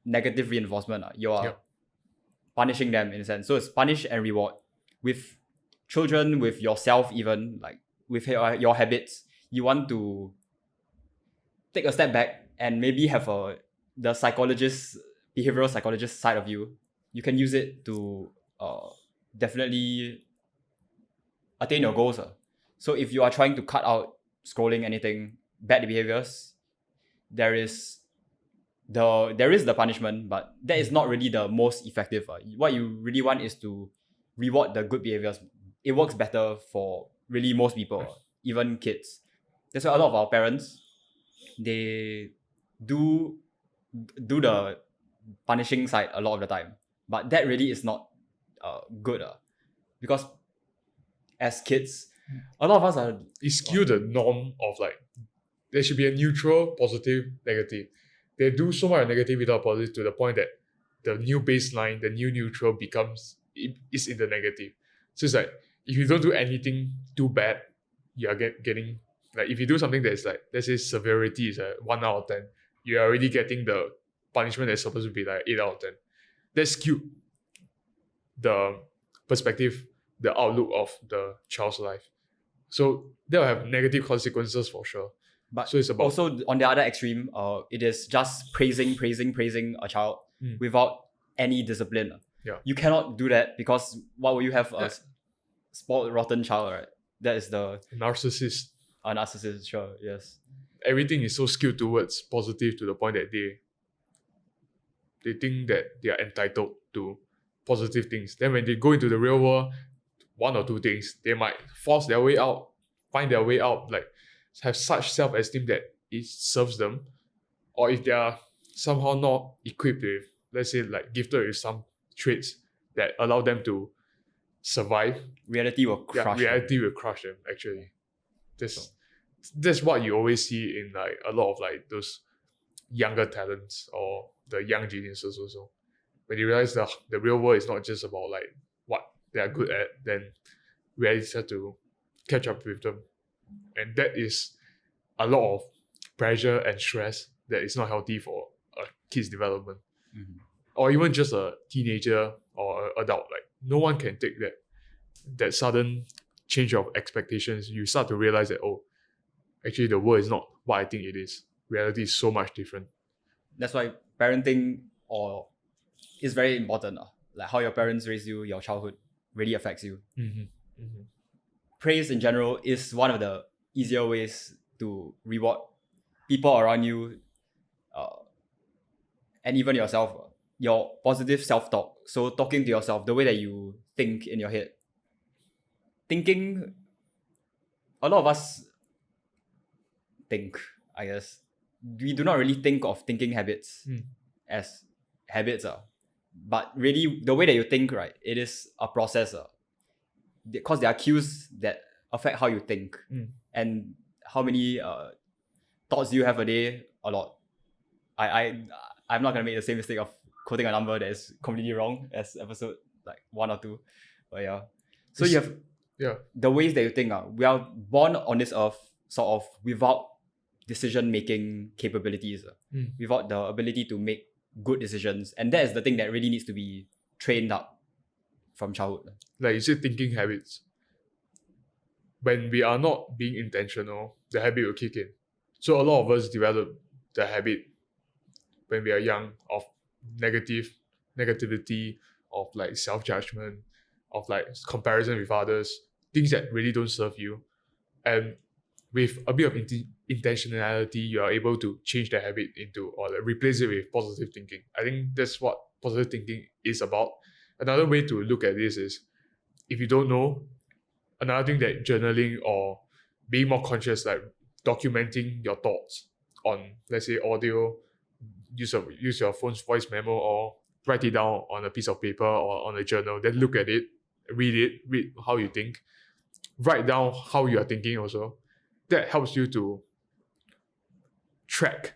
negative reinforcement. You are punishing them in a sense. So it's punish and reward. With children, with yourself even, like with your habits, you want to take a step back and maybe have the behavioral psychologist side of you. You can use it to definitely attain your goals. So if you are trying to cut out scrolling, anything, bad behaviors, there is the punishment, but that is not really the most effective. What you really want is to reward the good behaviors. It works better for really most people, even kids. That's why a lot of our parents, they do the punishing side a lot of the time, but that really is not good, because as kids, a lot of us are... It skew the norm of like, there should be a neutral, positive, negative. They do so much negative without positive to the point that the new baseline, the new neutral is in the negative. So it's like, if you don't do anything too bad, you are getting, like if you do something that's like, let's say severity is a 1 out of 10, you're already getting the punishment that's supposed to be like 8 out of 10. That's skewed the perspective, the outlook of the child's life. So that will have negative consequences for sure. But So it's about also on the other extreme, it is just praising a child without any discipline. Yeah. You cannot do that because what will you have? Yeah. A spoiled, rotten child, right? That is the narcissist. a narcissist, sure, yes. Everything is so skewed towards positive to the point that they think that they are entitled to positive things. Then when they go into the real world, one or two things, they might force their way out, find their way out, like have such self-esteem that it serves them. Or if they are somehow not equipped with, let's say, like gifted with some traits that allow them to survive, Reality will crush them. reality will crush them, actually. That's what you always see in like a lot of like those younger talents or the young geniuses also. When you realize the real world is not just about like what they are good at, then reality has to catch up with them. And that is a lot of pressure and stress that is not healthy for a kid's development. Mhm. Or even just a teenager or an adult. Like no one can take that sudden change of expectations. You start to realize that, oh, actually the world is not what I think it is. Reality is so much different. That's why parenting is very important. Like how your parents raise you, your childhood really affects you. Praise in general is one of the easier ways to reward people around you and even yourself. Your positive self-talk. So talking to yourself, the way that you think in your head. Thinking, a lot of us think, I guess. We do not really think of thinking habits as habits. But really, the way that you think, right, it is a process. Because there are cues that affect how you think. And how many thoughts do you have a day? A lot. I'm not going to make the same mistake of quoting a number that is completely wrong as episode like 1 or 2. But yeah. So you have the ways that you think. We are born on this earth sort of without decision-making capabilities. Without the ability to make good decisions. And that is the thing that really needs to be trained up from childhood. Like you said, thinking habits. When we are not being intentional, the habit will kick in. So a lot of us develop the habit when we are young of negativity, of like self-judgment, of like comparison with others, things that really don't serve you. And with a bit of intentionality, you are able to change the habit into or like replace it with positive thinking. I think that's what positive thinking is about. Another way to look at this is, if you don't know, another thing that journaling or being more conscious, like documenting your thoughts on, let's say, audio, use your phone's voice memo or write it down on a piece of paper or on a journal, then look at it, read how you think, write down how you are thinking also. That helps you to track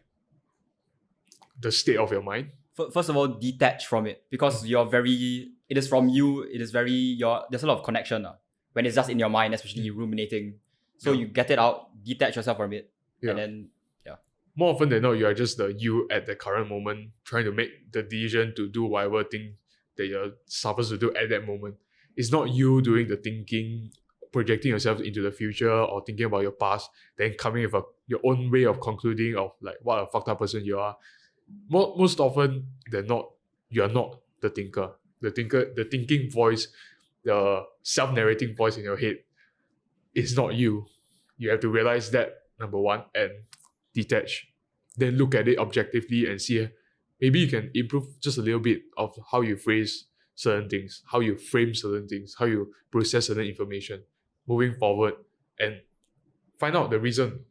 the state of your mind. First of all, detach from it because it is from you, there's a lot of connection when it's just in your mind, especially ruminating. So you get it out, detach yourself from it, and then more often than not, you are just the you at the current moment, trying to make the decision to do whatever thing that you're supposed to do at that moment. It's not you doing the thinking, projecting yourself into the future or thinking about your past, then coming with your own way of concluding of like what a fucked up person you are. Most often than not, you are not the thinker. The thinking voice, the self-narrating voice in your head is not you. You have to realize that, number one, and detach. Then look at it objectively and see maybe you can improve just a little bit of how you phrase certain things, how you frame certain things, how you process certain information moving forward, and find out the reason.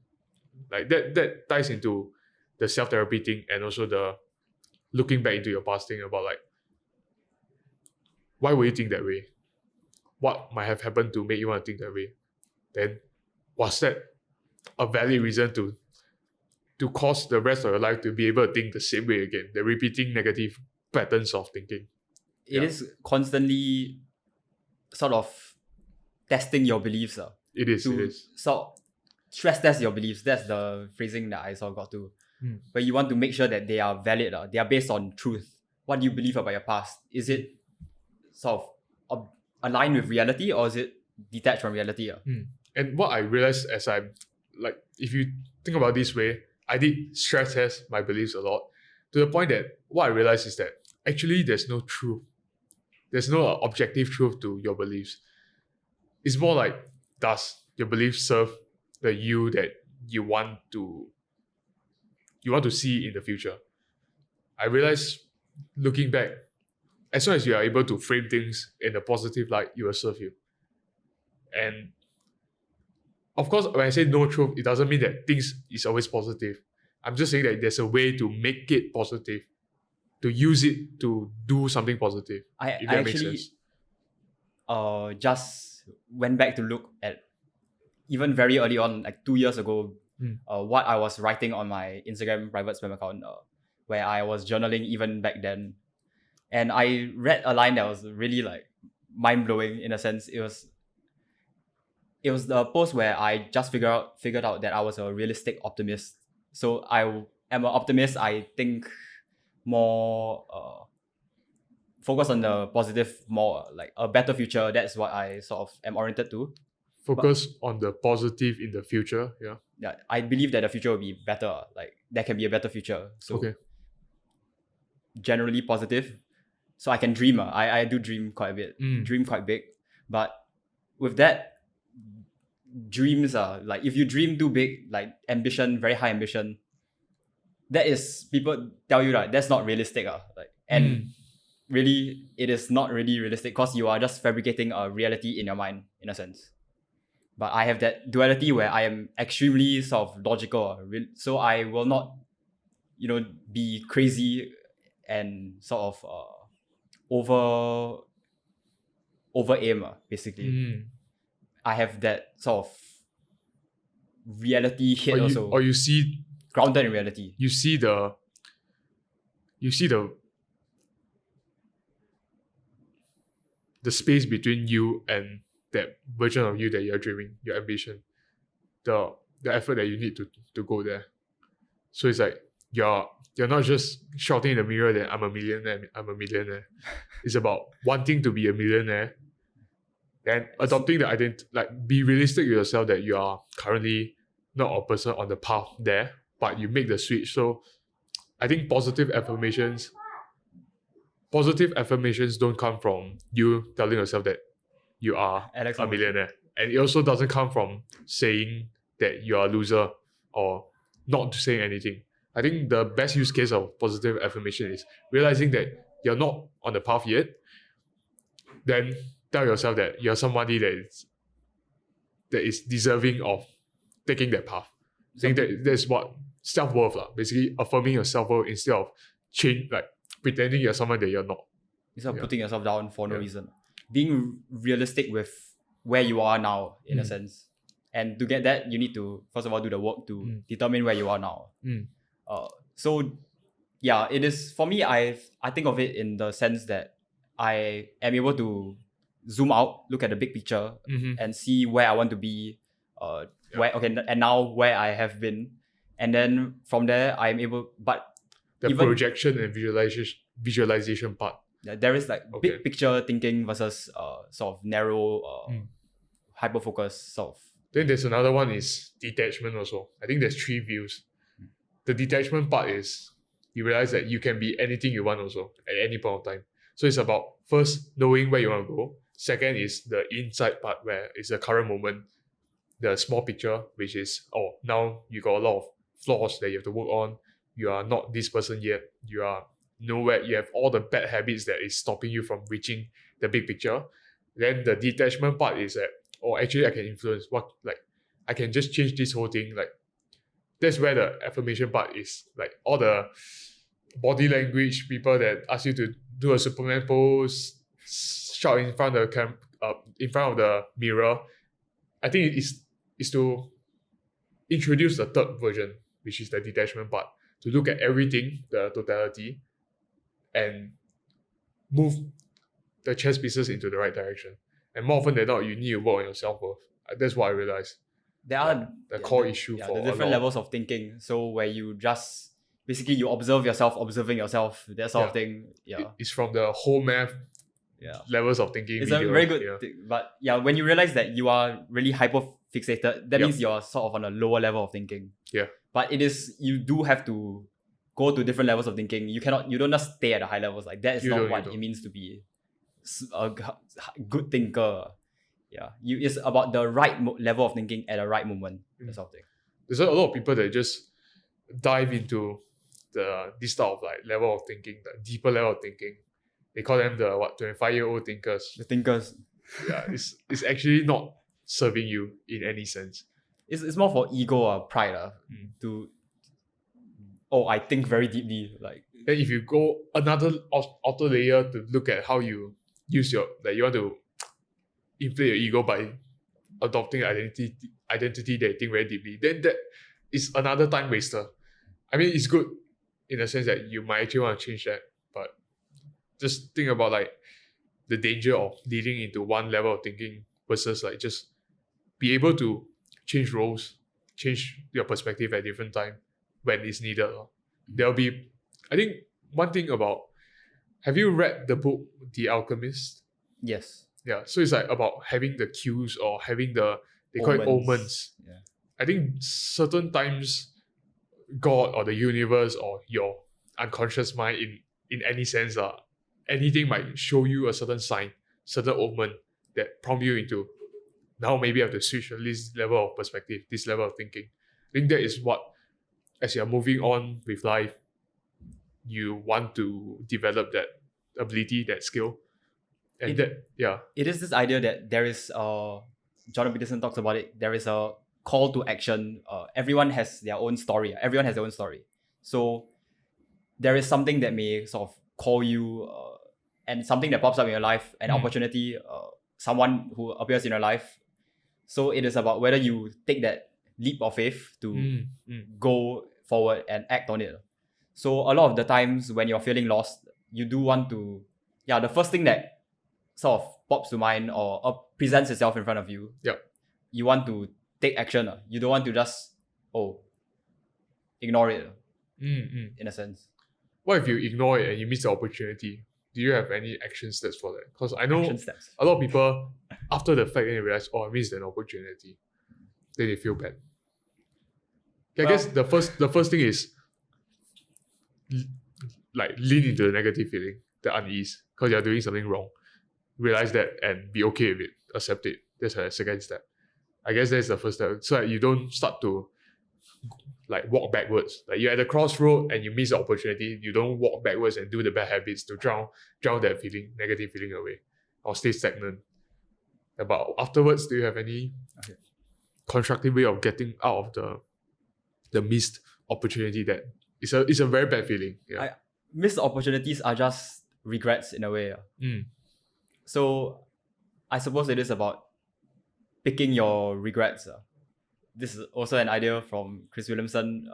Like that ties into the self-therapy thing and also the looking back into your past thing about like, why would you think that way? What might have happened to make you want to think that way? Then was that a valid reason to cause the rest of your life to be able to think the same way again? The repeating negative patterns of thinking. It is constantly sort of testing your beliefs. It is. So stress test your beliefs. That's the phrasing that I sort of got to. But you want to make sure that they are valid. They are based on truth. What do you believe about your past? Is it sort of aligned with reality or is it detached from reality? And what I realized as I'm like, if you think about this way, I did stress test my beliefs a lot to the point that what I realized is that actually there's no truth. There's no objective truth to your beliefs. It's more like, does your beliefs serve the you that you want to see in the future? I realized looking back, as long as you are able to frame things in a positive light, it will serve you. And of course, when I say no truth, it doesn't mean that things is always positive. I'm just saying that there's a way to make it positive, to use it to do something positive. I If that makes actually sense. just went back to look at even very early on, like 2 years ago, what I was writing on my Instagram private spam account, where I was journaling even back then. And I read a line that was really like mind-blowing in a sense. It was the post where I just figured out that I was a realistic optimist. So I am an optimist. I think more focus on the positive, more like a better future. That's what I sort of am oriented to. Focus on the positive in the future. Yeah. Yeah, I believe that the future will be better. Like there can be a better future. So Okay. generally positive. So I can dream. I do dream quite a bit. Dream quite big. But with that, dreams are like, if you dream too big, like ambition, very high ambition, that is, people tell you that that's not realistic. And really, it is not really realistic because you are just fabricating a reality in your mind, in a sense. But I have that duality where I am extremely sort of logical. So I will not, be crazy and sort of over aim, basically. I have that sort of reality hit also. Or you see grounded in reality. You see the space between you and that version of you that you're dreaming, your ambition, the effort that you need to go there. So it's like you're not just shouting in the mirror that I'm a millionaire. It's about wanting to be a millionaire and adopting the identity, like be realistic with yourself that you are currently not a person on the path there, but you make the switch. So I think positive affirmations don't come from you telling yourself that you are a millionaire. And it also doesn't come from saying that you are a loser or not saying anything. I think the best use case of positive affirmation is realizing that you're not on the path yet. Then tell yourself that you're somebody that is deserving of taking that path. I think that's what self-worth, basically affirming your self-worth instead of pretending you're someone that you're not. Instead of putting yourself down for no reason. Being realistic with where you are now, in a sense. And to get that, you need to, first of all, do the work to determine where you are now. So, yeah, it is, for me, I think of it in the sense that I am able to zoom out, look at the big picture, and see where I want to be, and now where I have been. And then from there, I'm able, but the projection and visualization part. There is like big picture thinking versus sort of narrow, hyper focus sort of. Then there's another one is detachment also. I think there's 3 views. The detachment part is you realize that you can be anything you want also at any point of time. So it's about first knowing where you want to go. Second is the inside part where it's the current moment, the small picture, which is, now you got a lot of flaws that you have to work on. You are not this person yet. You are nowhere. You have all the bad habits that is stopping you from reaching the big picture. Then the detachment part is that, actually I can influence I can just change this whole thing. That's where the affirmation part is, all the body language, people that ask you to do a Superman pose, shout in front of the mirror. I think it is to introduce the third version, which is the detachment part, to look at everything, the totality, and move the chess pieces into the right direction. And more often than not, you need to work on your self-worth. That's what I realized. There are the core issue for the different levels of thinking. So where you just basically you observing yourself, that sort of thing. Yeah, it's from the whole math levels of thinking. It's a very good thing. But when you realize that you are really hyper fixated, that Yep. means you're sort of on a lower level of thinking. Yeah. But you do have to go to different levels of thinking. You don't just stay at the high levels. Like that is You not don't, what it means to be a good thinker. Yeah, it's about the right level of thinking at the right moment. That sort of thing. There's a lot of people that just dive into this type of like level of thinking, the deeper level of thinking. They call them the 25-year-old thinkers. The thinkers. Yeah, it's actually not serving you in any sense. It's more for ego or pride to I think very deeply. Like Then if you go another outer layer to look at how you use you want to inflate your ego by adopting identity that you think very deeply, then that is another time waster. I mean, it's good in the sense that you might actually want to change that, but just think about like the danger of leading into one level of thinking versus like just be able to change roles, change your perspective at different time when it's needed. There'll be, I think, one thing about, have you read the book The Alchemist? yes. Yeah, so it's like about having the cues or having they call it omens. Yeah. I think certain times God or the universe or your unconscious mind in any sense, anything might show you a certain sign, certain omen that prompt you into, now maybe I have to switch this level of perspective, this level of thinking. I think that is what, as you're moving on with life, you want to develop that ability, that skill. And it is this idea that there is Jordan Peterson talks about it. There is a call to action. Everyone has their own story. Everyone has their own story. So there is something that may sort of call you, and something that pops up in your life, an opportunity, someone who appears in your life. So it is about whether you take that leap of faith to go forward and act on it. So a lot of the times when you're feeling lost, you do want to, the first thing that sort of pops to mind or presents itself in front of you, you want to take action. You don't want to just ignore it in a sense. What if you ignore it and you miss the opportunity? Do you have any action steps for that? Because I know Action steps. a lot of people, after the fact, they realize, I missed an opportunity. Then they feel bad. I guess the first thing is like lean into the negative feeling, the unease, because you're doing something wrong. Realize that and be okay with it. Accept it. That's a second step. I guess that's the first step. So that you don't start to like walk backwards. Like you're at the crossroad and you miss the opportunity. You don't walk backwards and do the bad habits to drown that feeling, negative feeling away, or stay stagnant. But afterwards, do you have any constructive way of getting out of the missed opportunity? That it's a very bad feeling. Yeah. Missed opportunities are just regrets in a way. So I suppose it is about picking your regrets. This is also an idea from Chris Williamson,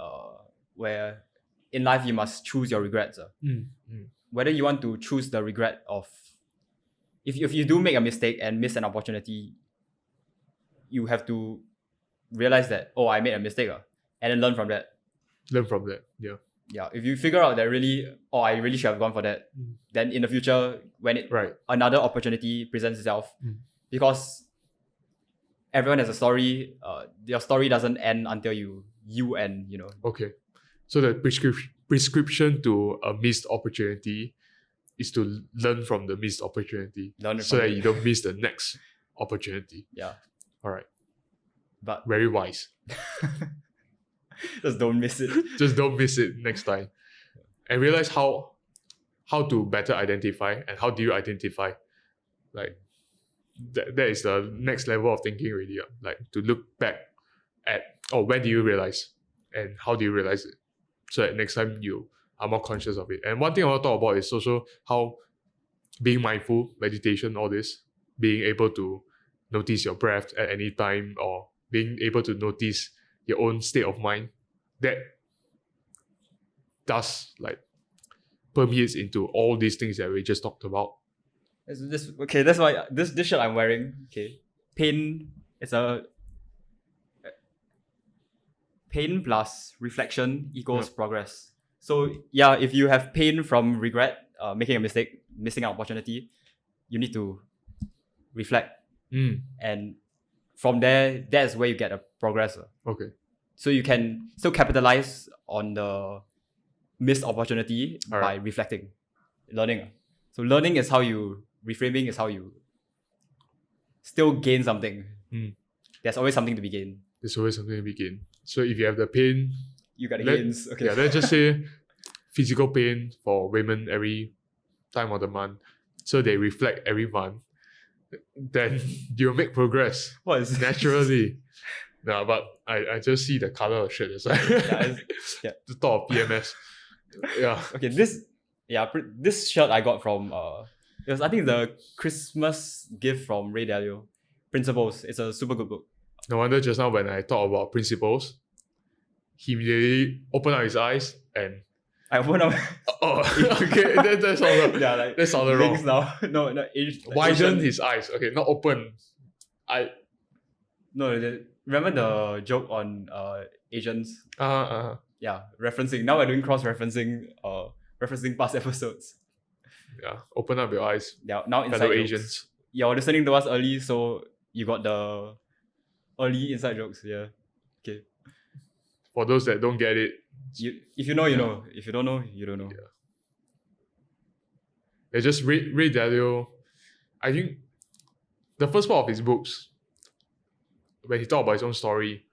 where in life you must choose your regrets. Whether you want to choose the regret of, if you do make a mistake and miss an opportunity, you have to realize that, I made a mistake, and then learn from that. Yeah, if you figure out that really, I really should have gone for that, then in the future, when another opportunity presents itself, because everyone has a story, your story doesn't end until you end, Okay. So the prescription to a missed opportunity is to learn from the missed opportunity so that you don't miss the next opportunity. Yeah. All right. But very wise. Just don't miss it. Just don't miss it next time. And realize how to better identify, and how do you identify. Like that is the next level of thinking already. Like to look back at, when do you realize and how do you realize it, so that next time you are more conscious of it. And one thing I want to talk about is also how being mindful, meditation, all this, being able to notice your breath at any time, or being able to notice your own state of mind, that does like permeates into all these things that we just talked about. That's why this shirt I'm wearing. Okay, pain plus reflection equals progress. So if you have pain from regret, making a mistake, missing an opportunity, you need to reflect and from there, that's where you get a progress. Okay. So you can still capitalize on the missed opportunity by Alright. reflecting, learning. So learning is how you, reframing is how you still gain something. There's always something to be gained. There's always something to be gained. So if you have the pain, You got the Let- gains. Okay. yeah, let's just say physical pain for women every time of the month. So they reflect every month. Then you'll make progress What is naturally. No, but I just see the color of shit. That's why. yeah. The thought of PMS. Yeah. Okay, this shirt I got from it was, I think, the Christmas gift from Ray Dalio. Principles. It's a super good book. No wonder just now when I talk about principles, he immediately opened up his eyes and I open up. oh okay, that sounded Yeah, like that sounded wrong. wings now. No, Widen his eyes. Okay, not open. Remember the joke on Asians? Uh Yeah, referencing. Now we're doing cross-referencing, referencing past episodes. yeah. Open up your eyes, Yeah, now inside fellow jokes. Asians. You're listening to us early, so you got the early inside jokes. Yeah. Okay. For those that don't get it, If you know, you know. If you don't know, you don't know. they just Ray Dalio. I think the first part of his books, when he talked about his own story,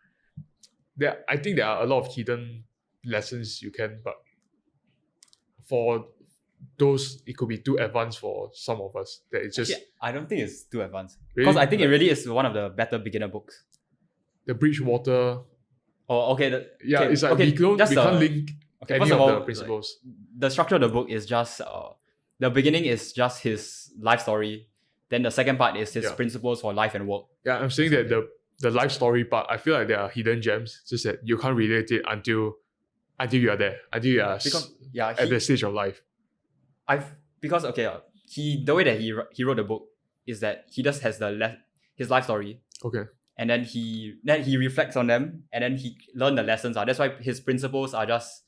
I think there are a lot of hidden lessons you can, but for those, it could be too advanced for some of us. That it's just I don't think it's too advanced. Really? Because I think it really is one of the better beginner books. the Bridgewater. Oh, okay. Yeah, okay, it's like okay, we can't just, link okay, any first of of the all, principles. The structure of the book is just the beginning is just his life story. Then the second part is his Yeah. principles for life and work. Yeah, I'm saying that the life story part, I feel like there are hidden gems, just that you can't relate it until you are there, until you are Because yeah, at the stage of life. The way that he wrote the book is that he just has his life story, Okay. and then he reflects on them, and then he learned the lessons. That's why his principles are just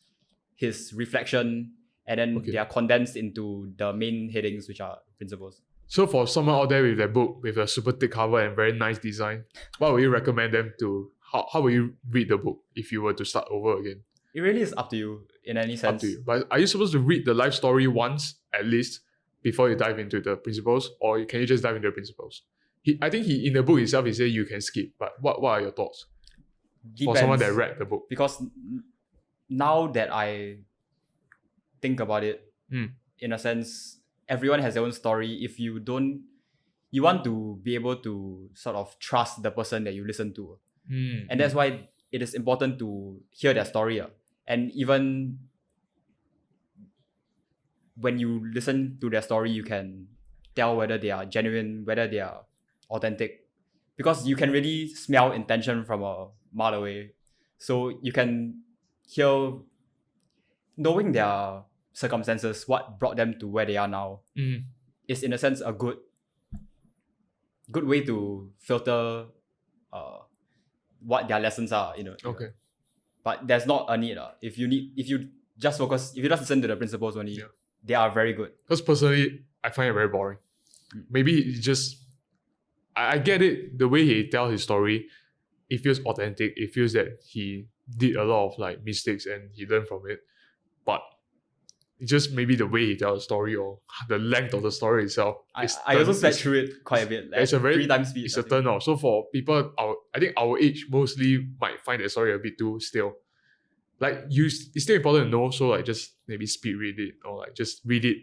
his reflection, and then Okay. they are condensed into the main headings, which are principles. So for someone out there with that book with a super thick cover and very nice design, what would you recommend them to? How will you read the book if you were to start over again? It really is up to you in any sense. Up to you. But are you supposed to read the life story once at least before you dive into the principles, or can you just dive into the principles? I think in the book itself he said you can skip. But what are your thoughts for someone that Depends. read the book? Because now that I think about it, in a sense, everyone has their own story. If you want to be able to sort of trust the person that you listen to. And that's why it is important to hear their story. And even when you listen to their story, you can tell whether they are genuine, whether they are authentic. Because you can really smell intention from a mile away. So you can hear, knowing their circumstances, what brought them to where they are now, is in a sense a good way to filter what their lessons are. Okay. But there's not a need. If you just listen to the principles only, they are very good. Because personally, I find it very boring. Maybe it's just I get it. The way he tells his story, it feels authentic. It feels that he did a lot of like mistakes and he learned from it. But it's just maybe the way he tells the story or the length of the story itself. I also sat through it quite a bit. Like it's a very 3 times speed. It's a turn off. So for people, I think our age mostly might find the story a bit too stale. Like it's still important to know. So like just maybe speed read it or like just read it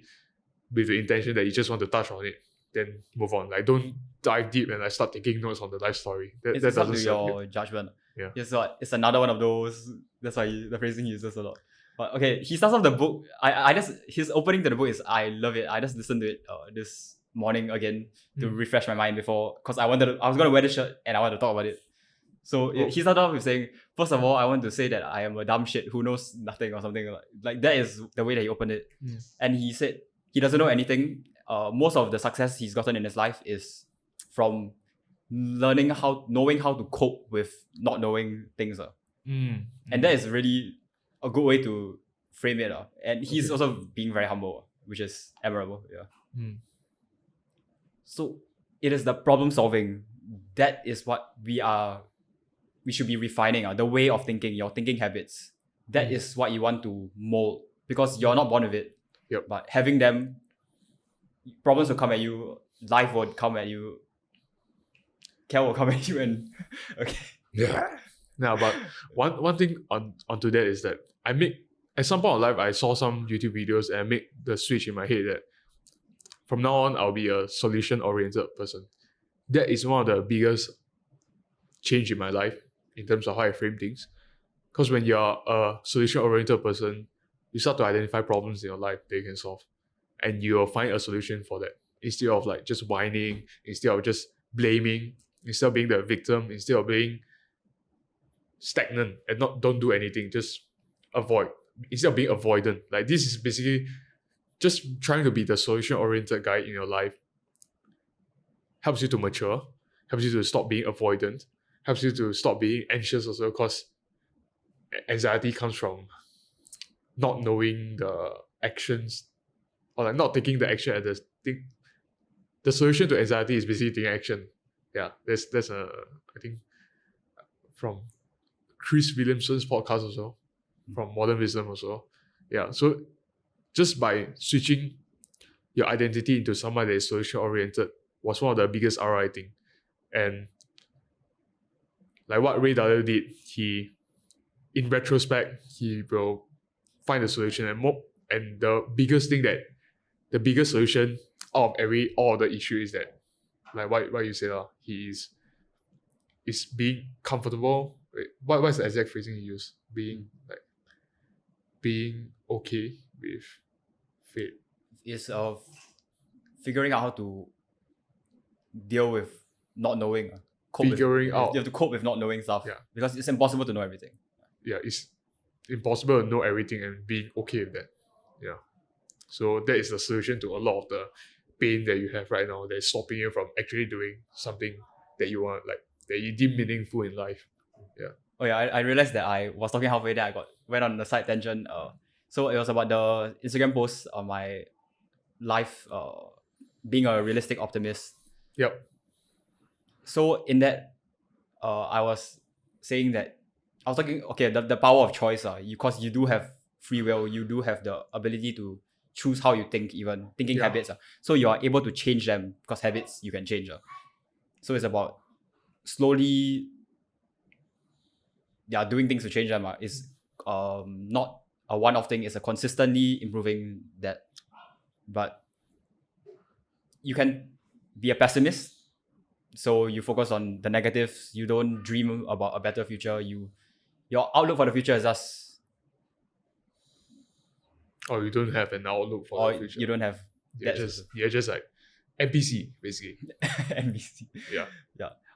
with the intention that you just want to touch on it, then move on. Like don't dive deep and like start taking notes on the life story. That It's doesn't up to serve your you. judgment. Yeah. It's another one of those. That's why the phrasing he uses a lot. But okay, he starts off the book. His opening to the book is, I love it. I just listened to it this morning again to refresh my mind before, because I was gonna wear the shirt and I want to talk about it. So he started off with saying, first of all, I want to say that I am a dumb shit who knows nothing or something like that is the way that he opened it. And he said he doesn't know anything. Most of the success he's gotten in his life is from knowing how to cope with not knowing things. And that is really a good way to frame it. And he's also being very humble, which is admirable. Yeah. So it is the problem solving that is what we should be refining, the way of thinking, your thinking habits. That is what you want to mold, because you're not born with it. Yep. But having them, problems will come at you, life will come at you, Cal will come at you, and okay. Yeah. Now, but one thing onto that is that at some point in life, I saw some YouTube videos and I make the switch in my head that from now on, I'll be a solution-oriented person. That is one of the biggest change in my life in terms of how I frame things. Because when you're a solution-oriented person, you start to identify problems in your life that you can solve. And you'll find a solution for that. Instead of like just whining, instead of just blaming, instead of being the victim, instead of being stagnant and don't do anything, just avoid. Instead of being avoidant. Like, this is basically just trying to be the solution-oriented guy in your life. Helps you to mature, helps you to stop being avoidant, helps you to stop being anxious also, because anxiety comes from not knowing the actions, or like not taking the action at the thing. The solution to anxiety is basically taking action. Yeah, that's I think from Chris Williamson's podcast also, from Modern Wisdom also. Yeah, so just by switching your identity into someone that is solution oriented was one of the biggest ROI thing. And like what Ray Dalio did, he, in retrospect, he will find a solution, and the biggest solution out of all of the issue is that, like what you said, he is being comfortable. Wait, what's the exact phrasing he used? Being okay with fate. Is of figuring out how to deal with not knowing. Figuring out. You have to cope with not knowing stuff. Yeah. Because it's impossible to know everything. Yeah, it's impossible to know everything and being okay with that. Yeah. So that is the solution to a lot of the pain that you have right now that's stopping you from actually doing something that you want, like that you deem meaningful in life. Yeah. Oh yeah, I realized that I was talking halfway there. I went on the side tangent. So it was about the Instagram post on my life, being a realistic optimist. Yep. So in that, I was saying that I was talking, okay, the power of choice, because you do have free will, you do have the ability to choose how you think, even thinking habits. So you are able to change them, because habits you can change. So it's about slowly doing things to change them. It's not a one-off thing, it's a consistently improving that. But you can be a pessimist, so you focus on the negatives, you don't dream about a better future, your outlook for the future is just, or you don't have an outlook for the future. You don't have you're just like NPC basically. NPC. Yeah.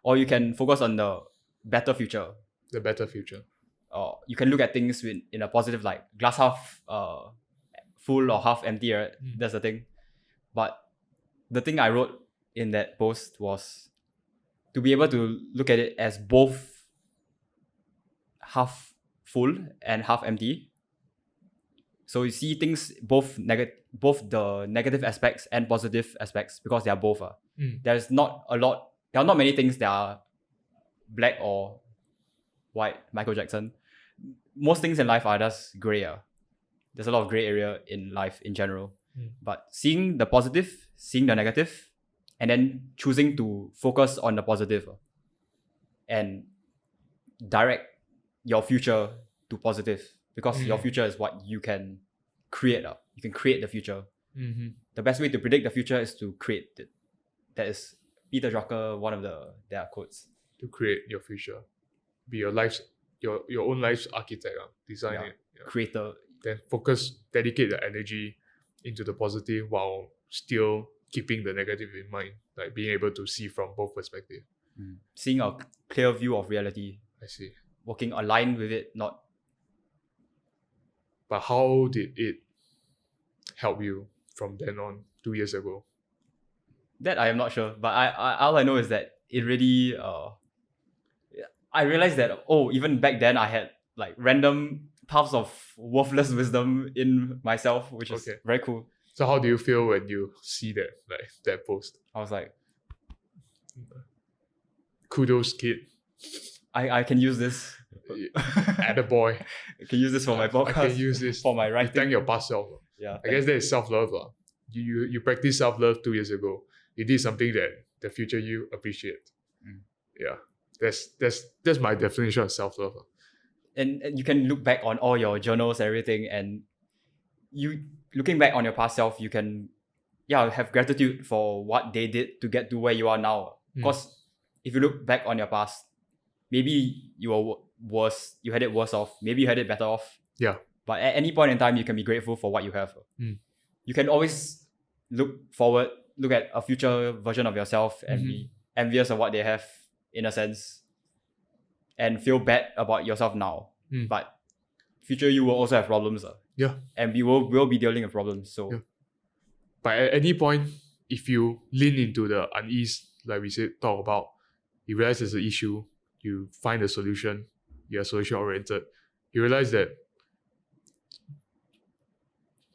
Or you can focus on the better future. The better future. Or you can look at things in a positive light. Glass half full or half empty, right? That's the thing. But the thing I wrote in that post was to be able to look at it as both half full and half empty. So you see things both the negative aspects and positive aspects, because they are both. There are not many things that are black or white, Michael Jackson. Most things in life are just grey. There's a lot of grey area in life in general. But seeing the positive, seeing the negative, and then choosing to focus on the positive and direct your future to positive, because your future is what you can create. You can create the future. The best way to predict the future is to create it. That is Peter Drucker, one of their quotes. To create your future. Be your own life's architect, design it. Yeah. Creator. Then dedicate the energy into the positive while still keeping the negative in mind, like being able to see from both perspectives. Seeing a clear view of reality. I see. Working aligned with it, not. But how did it help you from then on, 2 years ago? That I am not sure, but all I know is that it really. I realized that even back then I had like random puffs of worthless wisdom in myself, which is very cool. So how do you feel when you see that post? I was like, kudos, kid. I can use this. Attaboy. I can use this for my podcast. I can use this for my You writing. thank your past self. Yeah, I guess that is self-love. You practice self-love 2 years ago. You did something that the future you appreciate. Yeah. That's my definition of self-love. and you can look back on all your journals, everything, and you looking back on your past self, you can have gratitude for what they did to get to where you are now. Because if you look back on your past, maybe you were worse, you had it worse off, maybe you had it better off. Yeah. But at any point in time, you can be grateful for what you have. You can always look forward, look at a future version of yourself and be envious of what they have, in a sense, and feel bad about yourself now. But future you will also have problems. Yeah. And we will be dealing with problems. So But at any point, if you lean into the unease, like we said, talk about, you realize there's an issue, you find a solution, you're solution oriented, you realize that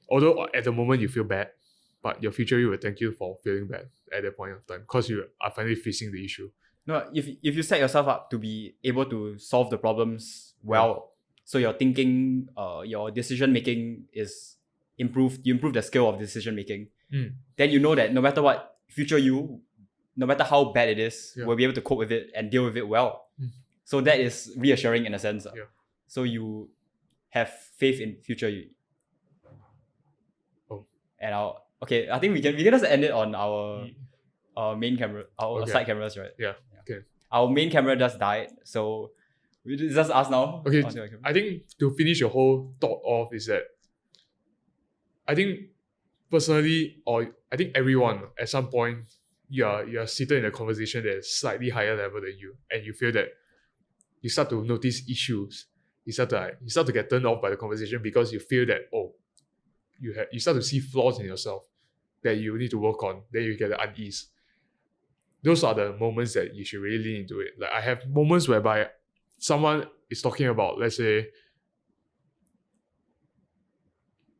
although at the moment you feel bad, but your future you will thank you for feeling bad at that point of time because you are finally facing the issue. no, if you set yourself up to be able to solve the problems well, so your thinking, your decision making is improved, you improve the skill of decision making, then you know that no matter what, future you, no matter how bad it is, will be able to cope with it and deal with it well. So that is reassuring in a sense. So you have faith in future you. And I think we can just end it on our main camera, our side cameras, right? Yeah. Okay. Our main camera just died, so it's just us now. Okay, I think to finish your whole thought off is that I think personally, or I think everyone at some point, you're seated in a conversation that is slightly higher level than you, and you feel that you start to notice issues. You start to get turned off by the conversation because you feel that you start to see flaws in yourself that you need to work on. Then you get the unease. Those are the moments that you should really lean into it. Like I have moments whereby someone is talking about, let's say,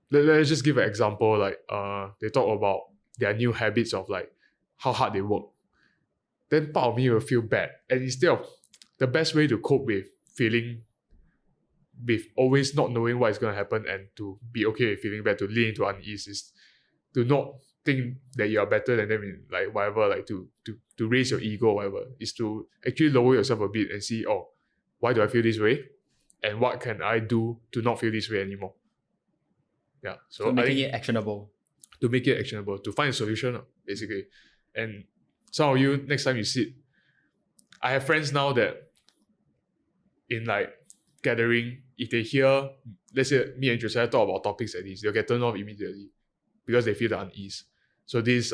let's just give an example. Like they talk about their new habits of like how hard they work. Then part of me will feel bad, and instead of the best way to cope with always not knowing what is going to happen and to be okay with feeling bad, to lean into unease, is to not think that you are better than them in like whatever, like to raise your ego or whatever, is to actually lower yourself a bit and see, why do I feel this way? And what can I do to not feel this way anymore? Yeah. So making it actionable. To make it actionable, to find a solution, basically. And some of you, next time you sit, I have friends now that in like gathering, if they hear, let's say me and Josiah talk about topics like this, they'll get turned off immediately because they feel the unease. So this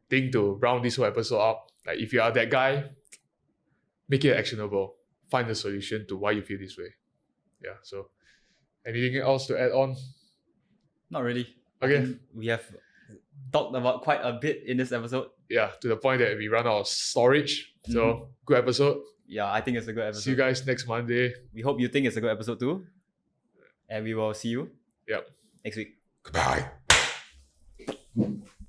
thing to round this whole episode up, like if you are that guy, make it actionable. Find a solution to why you feel this way. Yeah. So anything else to add on? Not really. Okay. I think we have talked about quite a bit in this episode. Yeah, to the point that we run out of storage. So good episode. Yeah, I think it's a good episode. See you guys next Monday. We hope you think it's a good episode too. And we will see you Yep. next week. Goodbye.